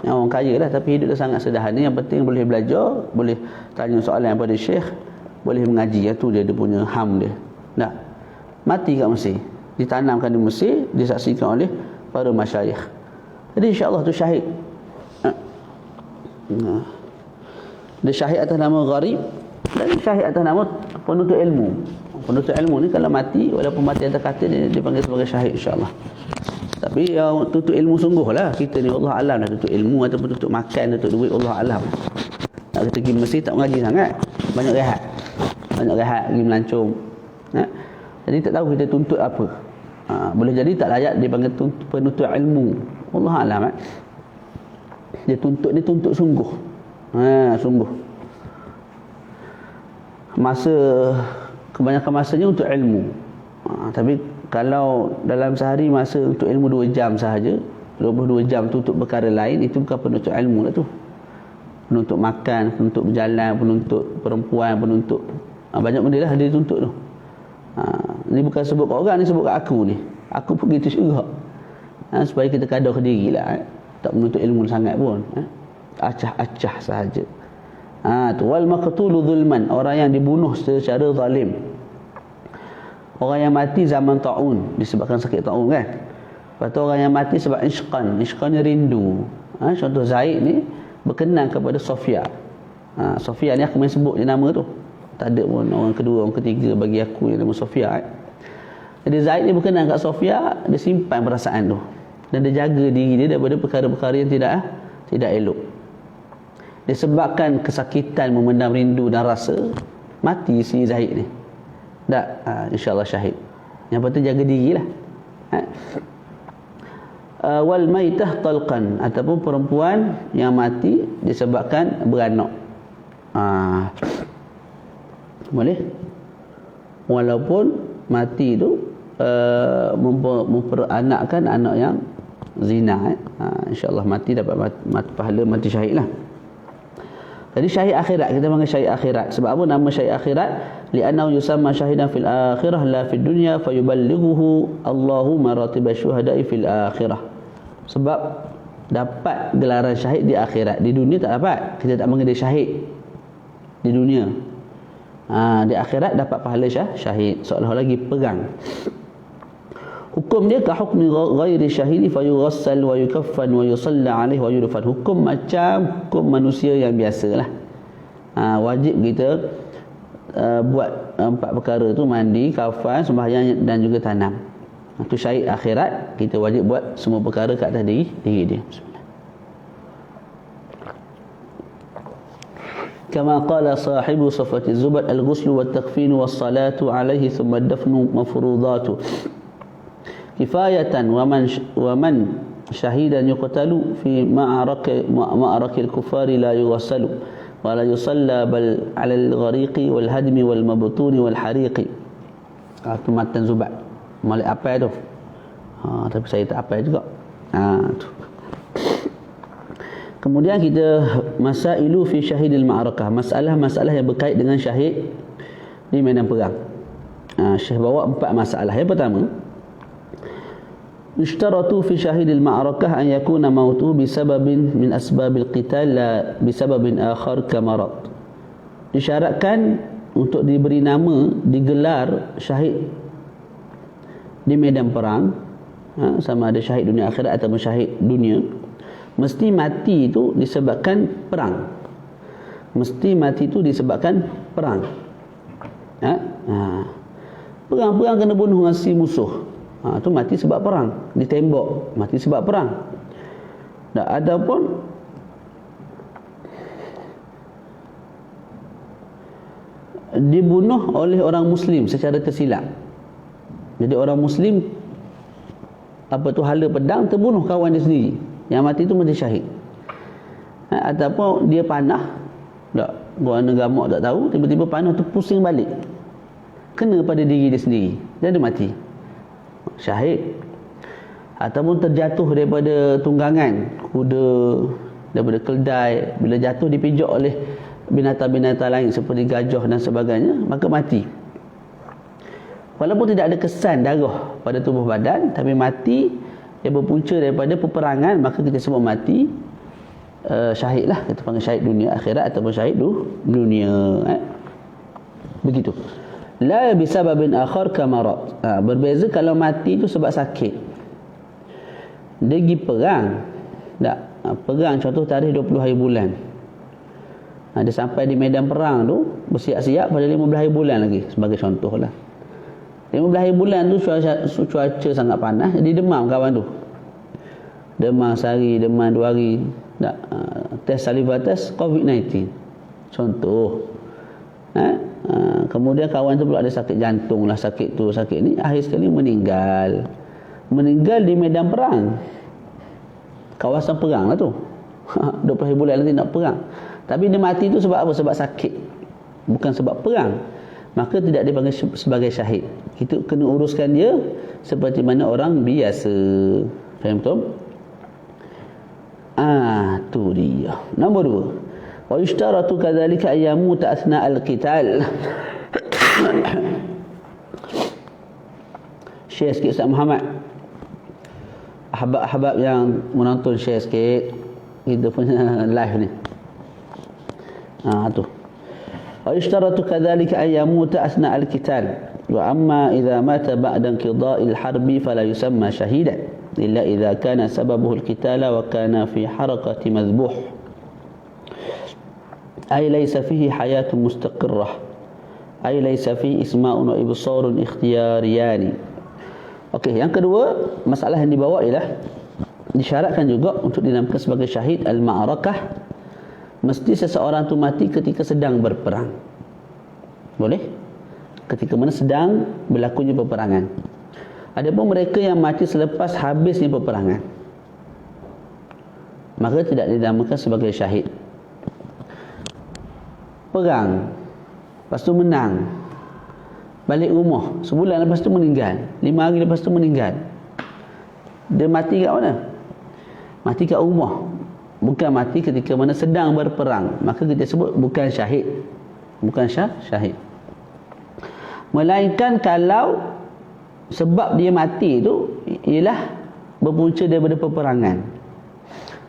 orang kaya lah, tapi hidup dia sangat sederhana. Yang penting boleh belajar, boleh tanya soalan pada syekh, boleh mengaji. Itu dia punya ham dia. Tak. Mati kat Mesir, ditanamkan di Mesir, disaksikan oleh para masyayikh. Jadi insya-Allah tu syahid. Dia syahid atas nama gharib dan syahid atas nama penuntut ilmu. Penuntut ilmu ni kalau mati, walaupun mati atas katil, dia dipanggil sebagai syahid insya-Allah. Tapi yang tuntut ilmu sungguhlah, kita ni Allah alam dah tuntut ilmu ataupun tuntut makan, tuntut duit, Allah alam. Nak kita pergi Mesir tak mengaji sangat, banyak rehat, pergi melancong. Jadi tak tahu kita tuntut apa. Boleh jadi tak layak dipanggil penuntut ilmu. Allah alam. Dia tuntut sungguh. Sungguh. Kebanyakan masanya untuk ilmu. Tapi kalau dalam sehari masa untuk ilmu 2 jam sahaja, 22 jam tu untuk perkara lain, itu bukan penuntut ilmu lah tu. Penuntut makan, penuntut berjalan, penuntut perempuan, penuntut banyak benda lah dia tuntut tu. Ni bukan sebut kat orang, ni sebut kat aku ni. Aku pun gitu juga. Supaya kita kadar diri lah. Tak menuntut ilmu sangat pun. Acah-acah sahaja. Tu wal maqtulu zulman, orang yang dibunuh secara zalim. Orang yang mati zaman taun disebabkan sakit taun kan. Lepas tu orang yang mati sebab ishqan ni rindu. Contoh Zaid ni berkenan kepada Sofia. Sofia ni aku main sebut je nama tu. Tak ada pun orang kedua, orang ketiga bagi aku yang nama Sofia. Jadi Zaid ni berkenan kat Sofia, dia simpan perasaan tu. Dan dia jaga diri dia daripada perkara-perkara yang tidak elok. Disebabkan kesakitan memendam rindu dan rasa, mati si Zaid ni. Tak, insya-Allah syahid. Yang penting jaga dirilah. Wal maitah talqan, ataupun perempuan yang mati disebabkan beranak. Boleh? Walaupun mati tu memperanakkan anak yang zina. InsyaAllah mati dapat pahala mati syahid lah. Jadi syahid akhirat, kita panggil syahid akhirat. Sebab apa nama syahid akhirat? Li'annahu yusamma syahidan fil akhirah la fid dunya fayuballighuhu Allahu maratib syuhada'i fil akhirah. Sebab dapat gelaran syahid di akhirat. Di dunia tak dapat. Kita tak panggil dia syahid di dunia. Di akhirat dapat pahala syahid, seolah-olah lagi pegang. Hukum dia ka hukmi ghairi syahidi fayughassal wa yukaffan wa yusalla alaihi wa yudfan. Hukum macam hukum manusia yang biasalah. Wajib kita buat 4 perkara tu: mandi, kafan, sembahyang dan juga tanam. Itu syahid akhirat, kita wajib buat semua perkara kat atas diri dia. Kama qala sahibu safati zubat al-ghuslu wat-takfinu was-salatu alaihi thumma ad-dafnu mafrudatu kifayatan wa man syahidan yuqtalu fi ma'arakil kufari la yughassalu wa la yusalla bal 'ala al-ghariqi wal hadmi wal mabtuni wal hariqi. Itu matan zubat. Malik apa tu? Tapi saya tak apa juga. Tu. Kemudian kita masailu fi syahidil ma'arakah, masalah-masalah yang berkait dengan syahid di medan perang. Syekh bawa 4 masalah. Yang pertama, yushtaratu fi syahidil ma'arakah an yakuna mautuhu bisababin min asbabil qital la bisababin akhar kamarad. Disyaratkan untuk diberi nama, digelar syahid di medan perang, sama ada syahid dunia akhirat atau syahid dunia, mesti mati itu disebabkan perang. Mesti mati itu disebabkan perang. Perang kena bunuh dengan si musuh. Itu mati sebab perang. Ditembak, mati sebab perang. Dan ada pun dibunuh oleh orang Muslim secara tersilap. Jadi orang Muslim hala pedang terbunuh kawan dia sendiri. Yang mati itu mati syahid. Ataupun dia panah, tak, guna gamak tak tahu, tiba-tiba panah tu pusing balik, kena pada diri dia sendiri, dia mati syahid. Ataupun terjatuh daripada tunggangan kuda, daripada keldai, bila jatuh dipijak oleh binatang-binatang lain seperti gajah dan sebagainya, maka mati. Walaupun tidak ada kesan darah pada tubuh badan, tapi mati yang berpunca daripada peperangan, maka kita sebut mati syahid lah. Kita panggil syahid dunia akhirat ataupun syahid dunia. Begitu. La bisababin akhar kamarat. Berbeza kalau mati itu sebab sakit. Dia pergi perang. Tak, perang contoh tarikh 20 hari bulan. Dia sampai di medan perang tu bersiap-siap pada 15 hari bulan lagi, sebagai contoh lah. 15 hari bulan tu cuaca sangat panas, jadi demam kawan tu. Demam sehari, demam 2 hari. Tak, test saliva test COVID-19. Contoh. Kemudian kawan tu pula ada sakit jantung lah, sakit tu, sakit ni. Akhir sekali meninggal. Meninggal di medan perang. Kawasan perang lah tu. 20 hari bulan nanti nak perang. Tapi dia mati tu sebab apa? Sebab sakit. Bukan sebab perang. Maka tidak dipanggil sebagai syahid. Kita kena uruskan dia seperti mana orang biasa. Faham betul? Tu dia. Nombor 2. Wa yushtaratu kadzalika ayyamuta athna al-qital. Share sikit Ustaz Muhammad. Ahbab-ahbab yang menonton share sikit. Kita punya live ni. Tu. ويشترط كذلك أن يموت أثناء القتال وأما إذا مات بعد انقضاء الحرب فلا يسمى شهيدا إلا إذا كان سببه القتال وكان في حركة مذبوح أي ليس فيه حياة مستقرة أي ليس فيه إسماء وإبصار اختياريان. Okey, yang kedua, masalah yang dibawa ialah disyaratkan juga untuk dinamakan sebagai syahid al-ma'arakah, mesti seseorang tu mati ketika sedang berperang. Boleh? Ketika mana sedang berlakunya peperangan. Adapun mereka yang mati selepas habisnya peperangan, maka tidak dinamakan sebagai syahid. Perang Lepas tu menang, balik rumah, sebulan lepas tu meninggal, 5 hari lepas tu meninggal. Dia mati kat mana? Mati kat rumah, bukan mati ketika mana sedang berperang. Maka kita sebut bukan syahid, bukan syahid. Melainkan kalau sebab dia mati tu ialah berpunca daripada peperangan.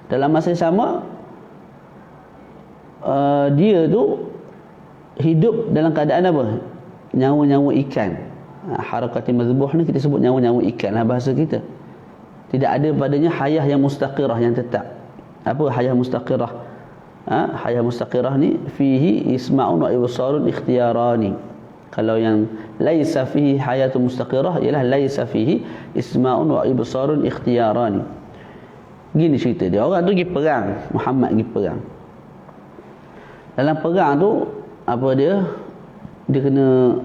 Dalam masa yang sama, dia tu hidup dalam keadaan apa? Nyawa-nyawa ikan. Harakatil mazbuh ni kita sebut nyawa-nyawa ikan lah bahasa kita. Tidak ada padanya hayah yang mustaqirah, yang tetap. Apa hayah mustaqirah? Hayah mustaqirah ni fihi isma'un wa ibsarun ikhtiyarani. Kalau yang laisa fihi hayatun mustaqirah ialah laisa fihi isma'un wa ibsarun ikhtiyarani. Gini cerita dia, orang tu pergi perang, Muhammad pergi perang. Dalam perang tu apa dia kena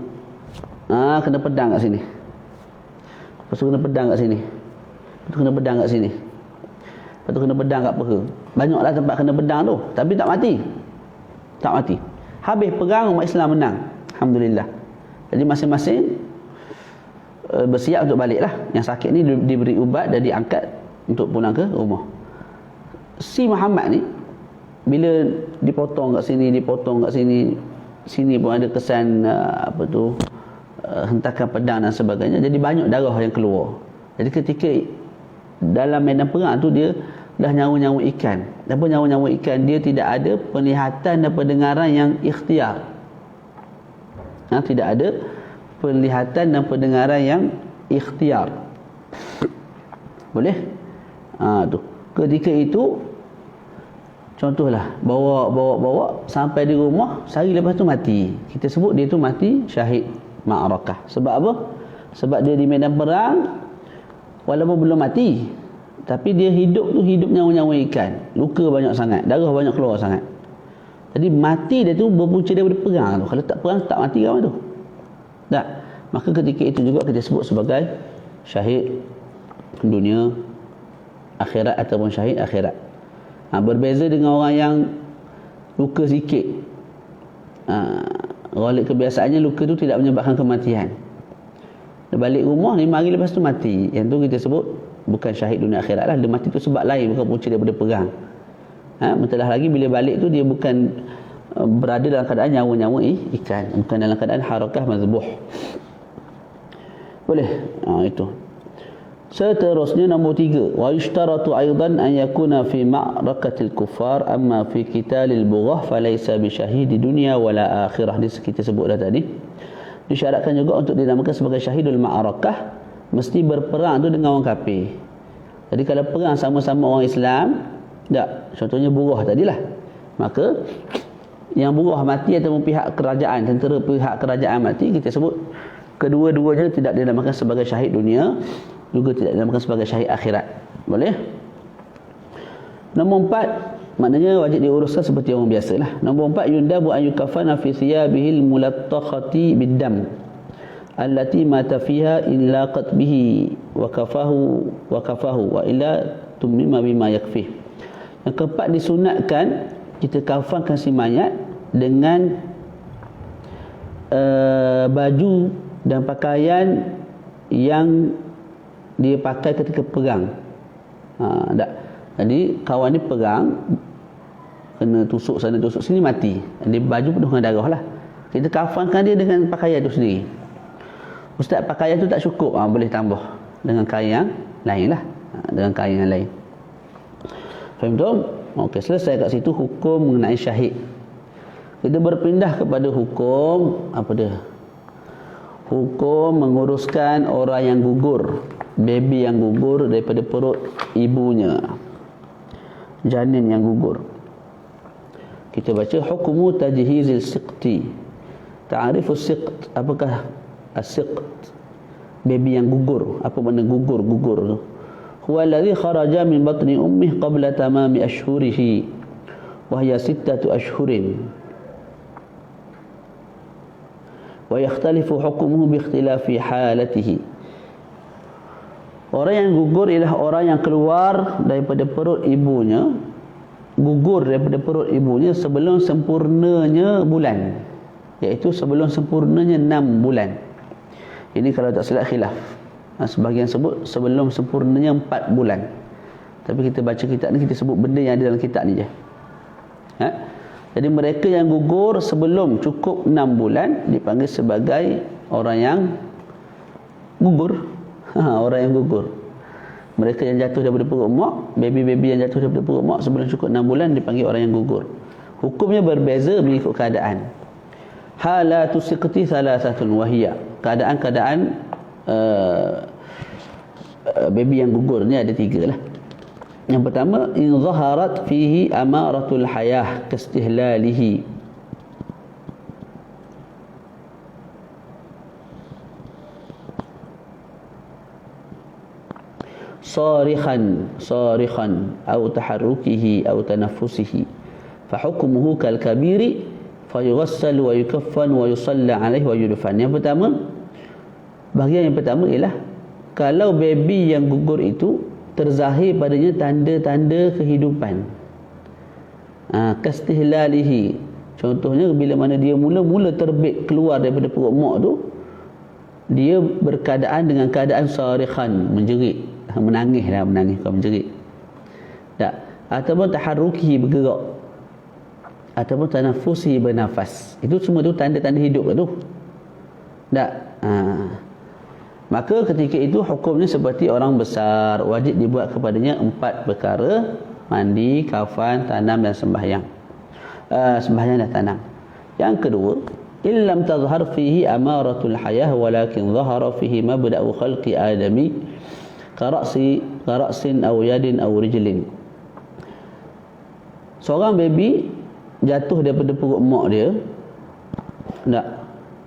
kena pedang kat sini. Lepas tu kena pedang kat sini. Lepas tu kena pedang kat sini. Lepas tu kena pedang kat peha. Banyaklah tempat kena pedang tu, tapi tak mati. Tak mati. Habis perang, umat Islam menang. Alhamdulillah. Jadi masing-masing bersiap untuk baliklah. Yang sakit ni diberi ubat dan diangkat untuk pulang ke rumah. Si Muhammad ni bila dipotong kat sini, dipotong kat sini, sini pun ada kesan hentakan pedang dan sebagainya. Jadi banyak darah yang keluar. Jadi ketika dalam medan perang tu dia dah nyawa-nyawa ikan. Apa nyawa-nyawa ikan? Dia tidak ada penglihatan dan pendengaran yang ikhtiar. Tidak ada penglihatan dan pendengaran yang ikhtiar. Boleh? Tu. Ketika itu contohlah bawa sampai di rumah, sehari lepas tu mati. Kita sebut dia tu mati syahid ma'rakah. Sebab apa? Sebab dia di medan perang walaupun belum mati, tapi dia hidup tu hidup nyawa-nyawa ikan. Luka banyak sangat, darah banyak keluar sangat. Jadi mati dia tu berpunca daripada perang tu. Kalau tak perang tak mati kawan tu. Tak. Maka ketika itu juga kita sebut sebagai syahid dunia akhirat ataupun syahid akhirat. Berbeza dengan orang yang luka sikit. Ghalib kebiasaannya luka tu tidak menyebabkan kematian. Dia balik rumah 5 hari lepas tu mati. Yang tu kita sebut bukan syahid dunia akhirat lah. Dia mati tu sebab lain, bukan punca daripada perang. Mentelah lagi bila balik tu dia bukan berada dalam keadaan nyawa-nyawa ikan, bukan dalam keadaan harakah mazbuh. Boleh? Itu. Seterusnya nombor 3, wa yushtaratu aidan an yakuna fi ma'rakatil kuffar amma fi qitalil bughah falaysa bi syahidi dunya wala akhirah. Kita sebut dah tadi. Disyaratkan juga untuk dinamakan sebagai syahidul ma'rakah, mesti berperang tu dengan orang kafir. Jadi kalau perang sama-sama orang Islam, tak, contohnya bughah tadilah, maka yang bughah mati ataupun pihak kerajaan, tentera pihak kerajaan mati, kita sebut kedua-duanya tidak dinamakan sebagai syahid dunia, juga tidak dinamakan sebagai syahid akhirat. Boleh? Nombor 4, maknanya wajib diuruskan seperti orang biasalah. Nombor 4, yundabu an yukafana fi thiyabihil mulattakhati biddam allati mata fiha illa qatbihi wa kafahu wa illa tumima bima yakfih. Yang keempat, disunatkan kita kafankan si mayat dengan baju dan pakaian yang dia pakai ketika perang. Jadi kawan ni perang, kena tusuk sana tusuk sini, mati. Dia baju penuh dengan darah lah. Kita kafankan dia dengan pakaian tu sendiri. Ustaz, pakaian tu tak cukup, boleh tambah dengan kain yang lain lah. Dengan kain yang lain. Faham tak? Okey, selesai kat situ hukum mengenai syahid. Kita berpindah kepada hukum apa dia? Hukum menguruskan orang yang gugur, baby yang gugur daripada perut ibunya, janin yang gugur. Kita baca hukumu tajhizil siqti. Ta'rifus siqt, apakah as-siqt? Baby yang gugur. Apa makna gugur? Gugur tu huwa alladhi kharaja min batni ummih qabla tamami ashhurihi wa hiya 6 ashhurin wa yakhtalifu hukmuhu bi ikhtilafi halatihi. Orang yang gugur ialah orang yang keluar daripada perut ibunya, gugur daripada perut ibunya sebelum sempurnanya bulan. iaitu sebelum sempurnanya 6 bulan. Ini kalau tak silap khilaf. Sebahagian sebut sebelum sempurnanya 4 bulan. Tapi kita baca kitab ni, kita sebut benda yang ada dalam kitab ni je. Jadi mereka yang gugur sebelum cukup 6 bulan dipanggil sebagai orang yang gugur. Orang yang gugur. Mereka yang jatuh daripada perut mak, baby-baby yang jatuh daripada perut mak sebelum cukup 6 bulan dipanggil orang yang gugur. Hukumnya berbeza mengikut keadaan. Halatu siqti salasatun wahiyya. Keadaan-keadaan baby yang gugur ni ada 3 lah. Yang pertama, in zaharat fihi amaratul hayah kastihlalihi. Sarikhan atau taharrukihi atau tanaffusihi fa hukmuhu kal kabiri fa yughassal wa yukaffan wa yusalla alaihi wa yudfan. Yang pertama, bahagian yang pertama ialah kalau baby yang gugur itu terzahir padanya tanda-tanda kehidupan. Kastihlalihi, contohnya bila mana dia mula-mula terbit keluar daripada perut mak tu, dia berkeadaan dengan keadaan sarikhan, menjerit, menangis bukan menjerit. Tak. Ataupun taharruki, bergerak. Ataupun tanaffusi, bernafas. Itu semua tu tanda-tanda hidup lah tu. Tak. Maka ketika itu hukumnya seperti orang besar, wajib dibuat kepadanya 4 perkara: mandi, kafan, tanam dan sembahyang. Sembahyang dan tanam. Yang kedua, illam tazhar fihi amaratul hayah walakin zahara fihi mabda'u khalqi adami qara'sin aw yadin aw rijlin. Seorang baby jatuh daripada perut mak dia,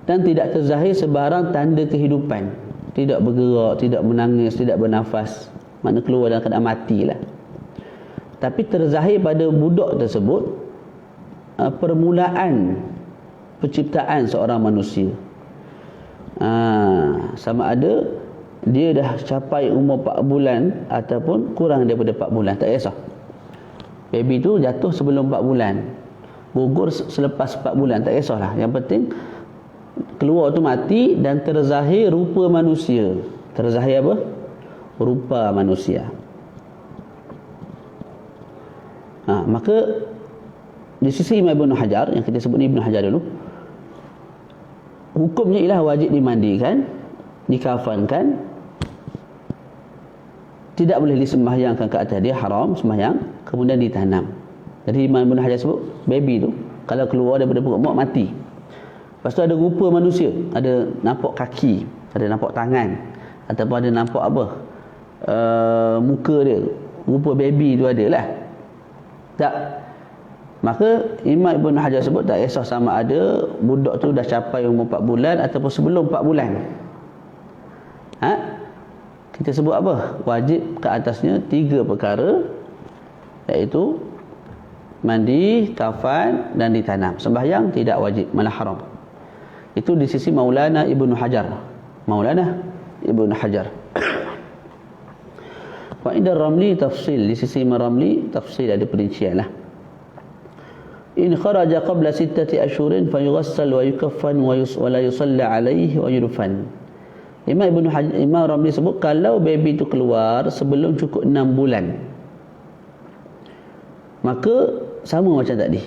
dan tidak terzahir sebarang tanda kehidupan. Tidak bergerak, tidak menangis, tidak bernafas. Makna keluar dalam keadaan matilah. Tapi terzahir pada budak tersebut permulaan penciptaan seorang manusia. Sama ada dia dah capai umur 4 bulan ataupun kurang daripada 4 bulan, tak kisah. Baby tu jatuh sebelum 4 bulan, gugur selepas 4 bulan, tak kisahlah. Yang penting keluar tu mati dan terzahir rupa manusia. Terzahir apa? Rupa manusia. Maka di sisi Imam Ibn Hajar, yang kita sebut ni Ibn Hajar dulu, hukumnya ialah wajib dimandikan, dikafankan, tidak boleh disembahyangkan ke atas dia, haram sembahyang, kemudian ditanam. Jadi Imam Ibn Hajar sebut baby tu kalau keluar daripada perut mak mati. Lepas tu ada rupa manusia, ada nampak kaki, ada nampak tangan, ataupun ada nampak apa, muka dia, rupa baby tu ada lah. Tak. Maka Imam Ibn Hajar sebut tak kisah sama ada budak tu dah capai umur 4 bulan ataupun sebelum 4 bulan. Kita sebut apa? Wajib ke atasnya 3 perkara, iaitu mandi, kafan dan ditanam. Sembahyang tidak wajib, malah haram. Itu di sisi Maulana Ibn Hajar. Maulana Ibn Hajar. Wa inda Ramli tafsil, di sisi Ramli tafsil, ada perincian lah. In kharaja qabla 6 ashhurin fayughassal wa yukaffan wa la yusalla alaihi wa yudfan. Imam Ramli sebut kalau baby itu keluar sebelum cukup 6 bulan, maka sama macam tadi.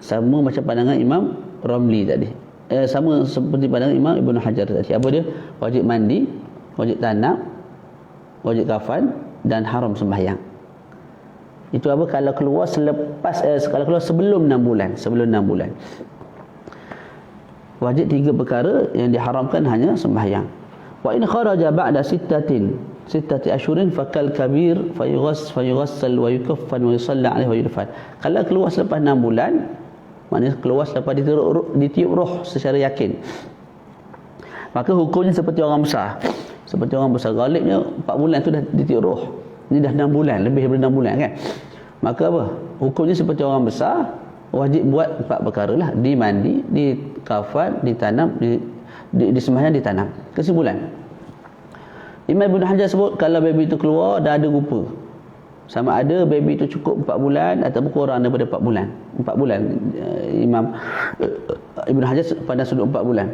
Sama macam pandangan Imam Ramli tadi. Sama seperti pandangan Imam Ibn Hajar tadi. Apa dia? Wajib mandi, wajib tanam, wajib kafan dan haram sembahyang. Itu apa kalau keluar selepas kalau keluar sebelum 6 bulan, sebelum 6 bulan. Wajib 3 perkara, yang diharamkan hanya sembahyang. Wa in kharaja ba'da 6 ashhurin fakal kabir fayughassal wa yukaffan wa yusalla alaihi wa yudfan. Kalau keluar selepas 6 bulan, maknanya keluar selepas ditiup roh secara yakin, maka hukumnya seperti orang besar. Seperti orang besar, galibnya 4 bulan tu dah ditiup roh. Ini dah 6 bulan, lebih daripada 6 bulan kan. Maka apa? Hukumnya seperti orang besar, wajib buat 4 perkara lah: dimandi, dikafan, ditanam, disembahyang, ditanam. Kesimpulan, Imam Ibn Hajar sebut kalau baby itu keluar dah ada rupa, sama ada baby itu cukup 4 bulan ataupun kurang daripada 4 bulan. 4 bulan Imam Ibn Hajar pada sudut 4 bulan.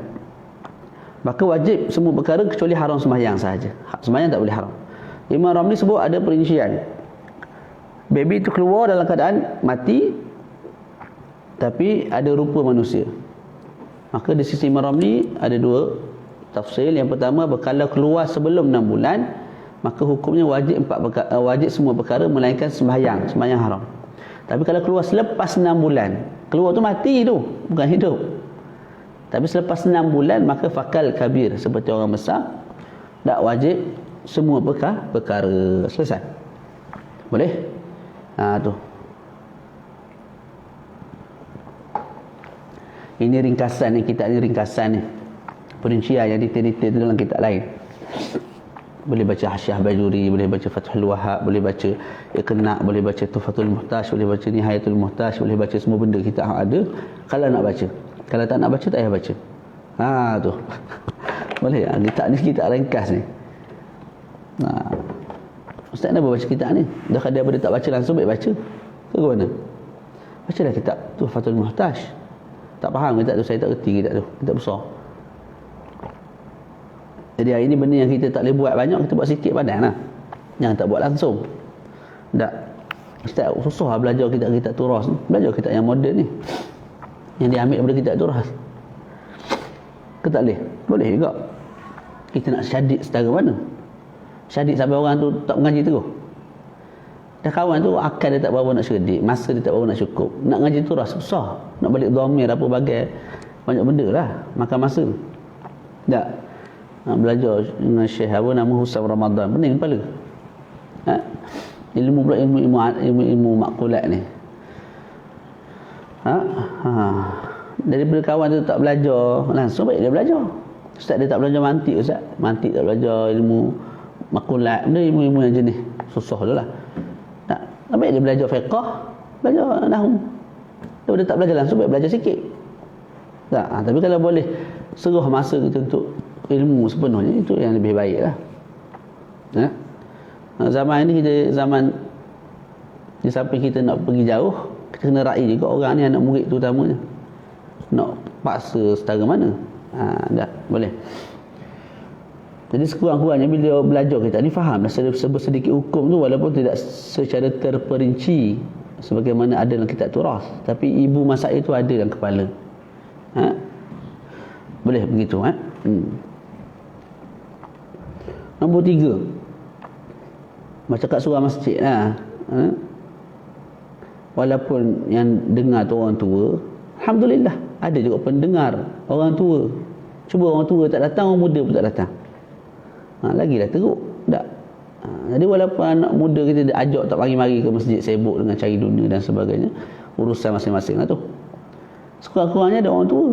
Maka wajib semua perkara kecuali haram sembahyang sahaja. Sembahyang tak boleh haram. Imam Ramli sebut ada perincian. Baby itu keluar dalam keadaan mati tapi ada rupa manusia. Maka di sisi Imam Ramli ada dua tafsir. Yang pertama, kalau keluar sebelum 6 bulan, maka hukumnya wajib semua perkara melainkan sembahyang haram. Tapi kalau keluar selepas 6 bulan, keluar tu mati tu, bukan hidup. Tapi selepas 6 bulan, maka fakal kabir, seperti orang besar, tak wajib semua perkara. Selesai. Boleh? Tu. Ini ringkasan ni, kitab ni ringkasan ni. Perincian yang detail-detail tu dalam kitab lain. Boleh baca Hasyiah Bajuri, boleh baca Fathul Wahhab, boleh baca Iqna', boleh baca Tuhfatul Muhtaj, boleh baca Nihayatul Muhtaj, boleh baca semua benda kita ada kalau nak baca. Kalau tak nak baca, tak payah baca. Tu. Boleh. Kita ringkas ni. Ustaz nak baca kitab ni. Dah ada benda tak baca langsung, baik baca. Ke mana? Bacalah kitab Tuhfatul Muhtaj. Tak faham kitab tu, saya tak reti kitab tu. Kitab besar. Jadi hari ni benda yang kita tak boleh buat banyak, kita buat sikit padan lah. Jangan tak buat langsung. Tak. Ustaz, susah lah belajar kitab-kitab turas ni. Belajar kitab yang moden ni. Yang diambil daripada kitab turas. Ke tak boleh? Boleh juga. Kita nak syadid setara mana? Syadid sampai orang tu tak mengaji terus. Dah kawan tu akal dia tak berapa nak syadid, masa dia tak berapa nak cukup. Nak ngaji turas susah. Nak balik dhamir apa bagai banyak benda lah. Makan masa. Tak. Belajar dengan Syekh nama Husam Ramadan, pening kepala. Ilmu pula ilmu makulat ni. Daripada kawan tu tak belajar langsung, baik dia belajar. Ustaz dia tak belajar mantik, Ustaz. Mantik tak belajar, ilmu makulat, benda ilmu-ilmu yang jenis susah tu lah. Baik dia belajar fiqh, belajar nahwu. Dia tak belajar langsung, baik belajar sikit. Tapi kalau boleh seruh masa kita untuk ilmu sepenuhnya, itu yang lebih baik lah. Zaman ni zaman di samping kita nak pergi jauh, kita kena raih juga orang ni, anak murid tu utamanya. Nak paksa setara mana. Tak boleh. Jadi sekurang-kurangnya bila belajar kita ni faham dah sedikit hukum tu, walaupun tidak secara terperinci sebagaimana ada dalam kitab turas, tapi ibu masail itu ada dalam kepala. Boleh begitu. Nombor 3, macam kat surah masjid lah. Walaupun yang dengar tu orang tua, alhamdulillah ada juga pendengar orang tua. Cuba orang tua tak datang, orang muda pun tak datang. Lagilah teruk. Tak. Jadi walaupun anak muda kita dia ajak tak mari-mari ke masjid, sibuk dengan cari dunia dan sebagainya, urusan masing-masing lah tu. Sekurang-kurangnya ada orang tua.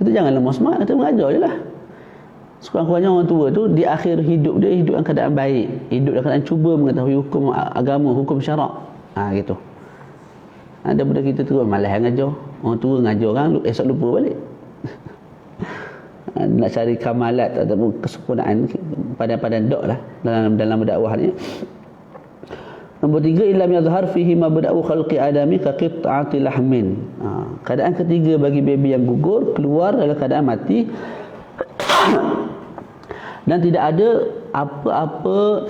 Kita jangan lemah semangat, kita mengajar je lah. Sekurang-kurangnya orang tua tu di akhir hidup dia hidup dalam keadaan baik, hidup dalam keadaan cuba mengetahui hukum agama, hukum syarak. Gitu. Daripada kita terus malas ngajar. Orang tua ngajar orang, esok lupa balik. Nak cari kamalat ataupun kesempurnaan padan-padan dok lah dalam dakwah ni. Nombor 3, illam yazhar fihi mabda'u khalqi adami ka qit'ati lahmin. Keadaan ketiga bagi baby yang gugur, keluar dalam keadaan mati dan tidak ada apa-apa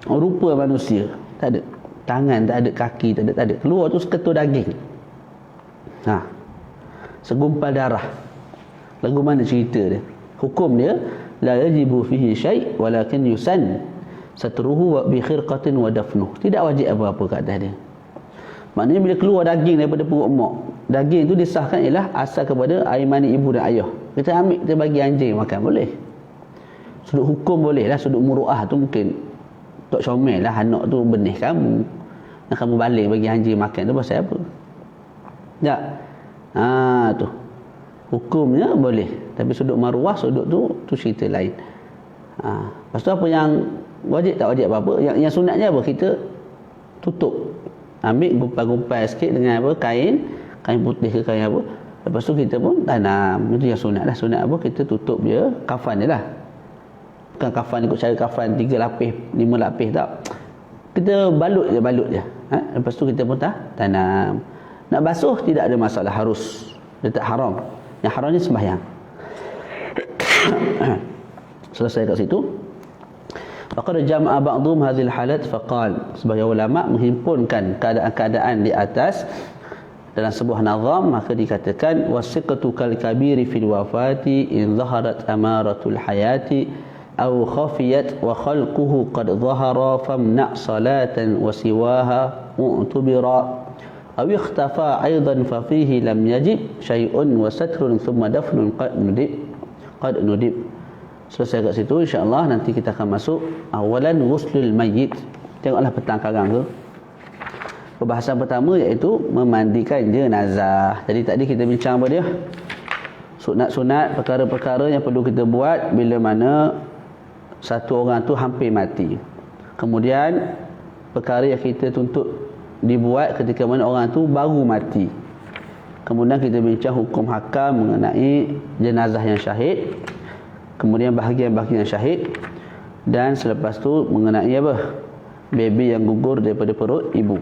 rupa manusia. Tak ada tangan, tak ada kaki, tak ada. Keluar tu seketul daging. Segumpal darah. Lagu mana cerita dia? Hukum dia la yajibu fihi syai' walakin yusan satruhu wa bi khirqatin wa dafnuh. Tidak wajib apa-apa ke atas dia. Maknanya bila keluar daging daripada perut mak, daging tu disahkan ialah asal kepada air mani ibu dan ayah. Kita ambil, kita bagi anjing makan, boleh. Sudut hukum boleh lah, sudut muru'ah tu mungkin tak comel lah, anak tu benih kamu, dan kamu balik bagi anjing makan tu pasal apa? Tak. Tu hukumnya boleh, tapi sudut maruah, sudut tu cerita lain. Lepas tu apa yang wajib, tak wajib apa-apa. Yang sunatnya apa? Kita tutup, ambil gumpal-gumpal sikit dengan apa, kain putih ke kain apa, lepas tu kita pun tanam. Itu yang sunat lah. Sunat apa? Kita tutup dia, kafan dia lah. Bukan kafan ikut cara kafan 3 lapis 5 lapis, tak. kita balut je. Lepas tu kita pun tanam. Nak basuh tidak ada masalah, harus. Dia tak haram. Yang haramnya sembahyang. Selesai kat situ. Faqad jama'a ba'dhum hadhil halat faqal. Sebahagian ulama menghimpunkan keadaan-keadaan di atas dalam sebuah nazam, maka dikatakan wasiqatu kal kabiri fil wafati in zaharat amaratul hayati aw khafiyat wa khalquhu qad zahara famna salatan wa siwaha mu'tubira aw ikhtafa aidan fa fihi lam yajib syai'un wa satrun thumma dafnun qad nudib. Selesai kat situ, insya-Allah nanti kita akan masuk awalan ghuslul mayyit. Tengoklah petang karang tu. Perbahasan pertama iaitu memandikan jenazah. Jadi tadi kita bincang apa dia? Sunat-sunat, perkara-perkara yang perlu kita buat bila mana satu orang tu hampir mati. Kemudian perkara yang kita tuntut dibuat ketika mana orang tu baru mati. Kemudian kita bincang hukum hakam mengenai jenazah yang syahid. Kemudian bahagian-bahagian syahid. Dan selepas tu mengenai apa? Baby yang gugur daripada perut ibu.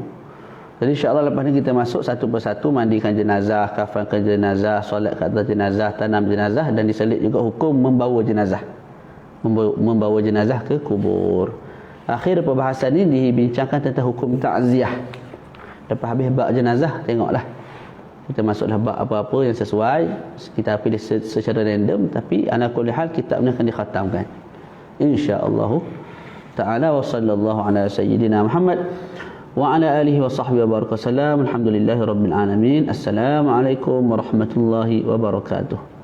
Jadi insya-Allah lepas ni kita masuk satu persatu, mandikan jenazah, kafankan jenazah, solat kat atas jenazah, tanam jenazah, dan diselit juga hukum membawa jenazah. Membawa jenazah ke kubur. Akhir perbahasan ini dibincangkan tentang hukum ta'ziah. Lepas habis bab jenazah, tengoklah kita masuklah bab apa-apa yang sesuai. Kita pilih secara random, tapi ala kulli hal kitabnya akan dikhatamkan insya-Allah ta'ala. Wa sallallahu ala sayyidina Muhammad wa ala alihi wa sahbihi wa barakasallam. Alhamdulillahi rabbil alamin. Assalamualaikum warahmatullahi wabarakatuh.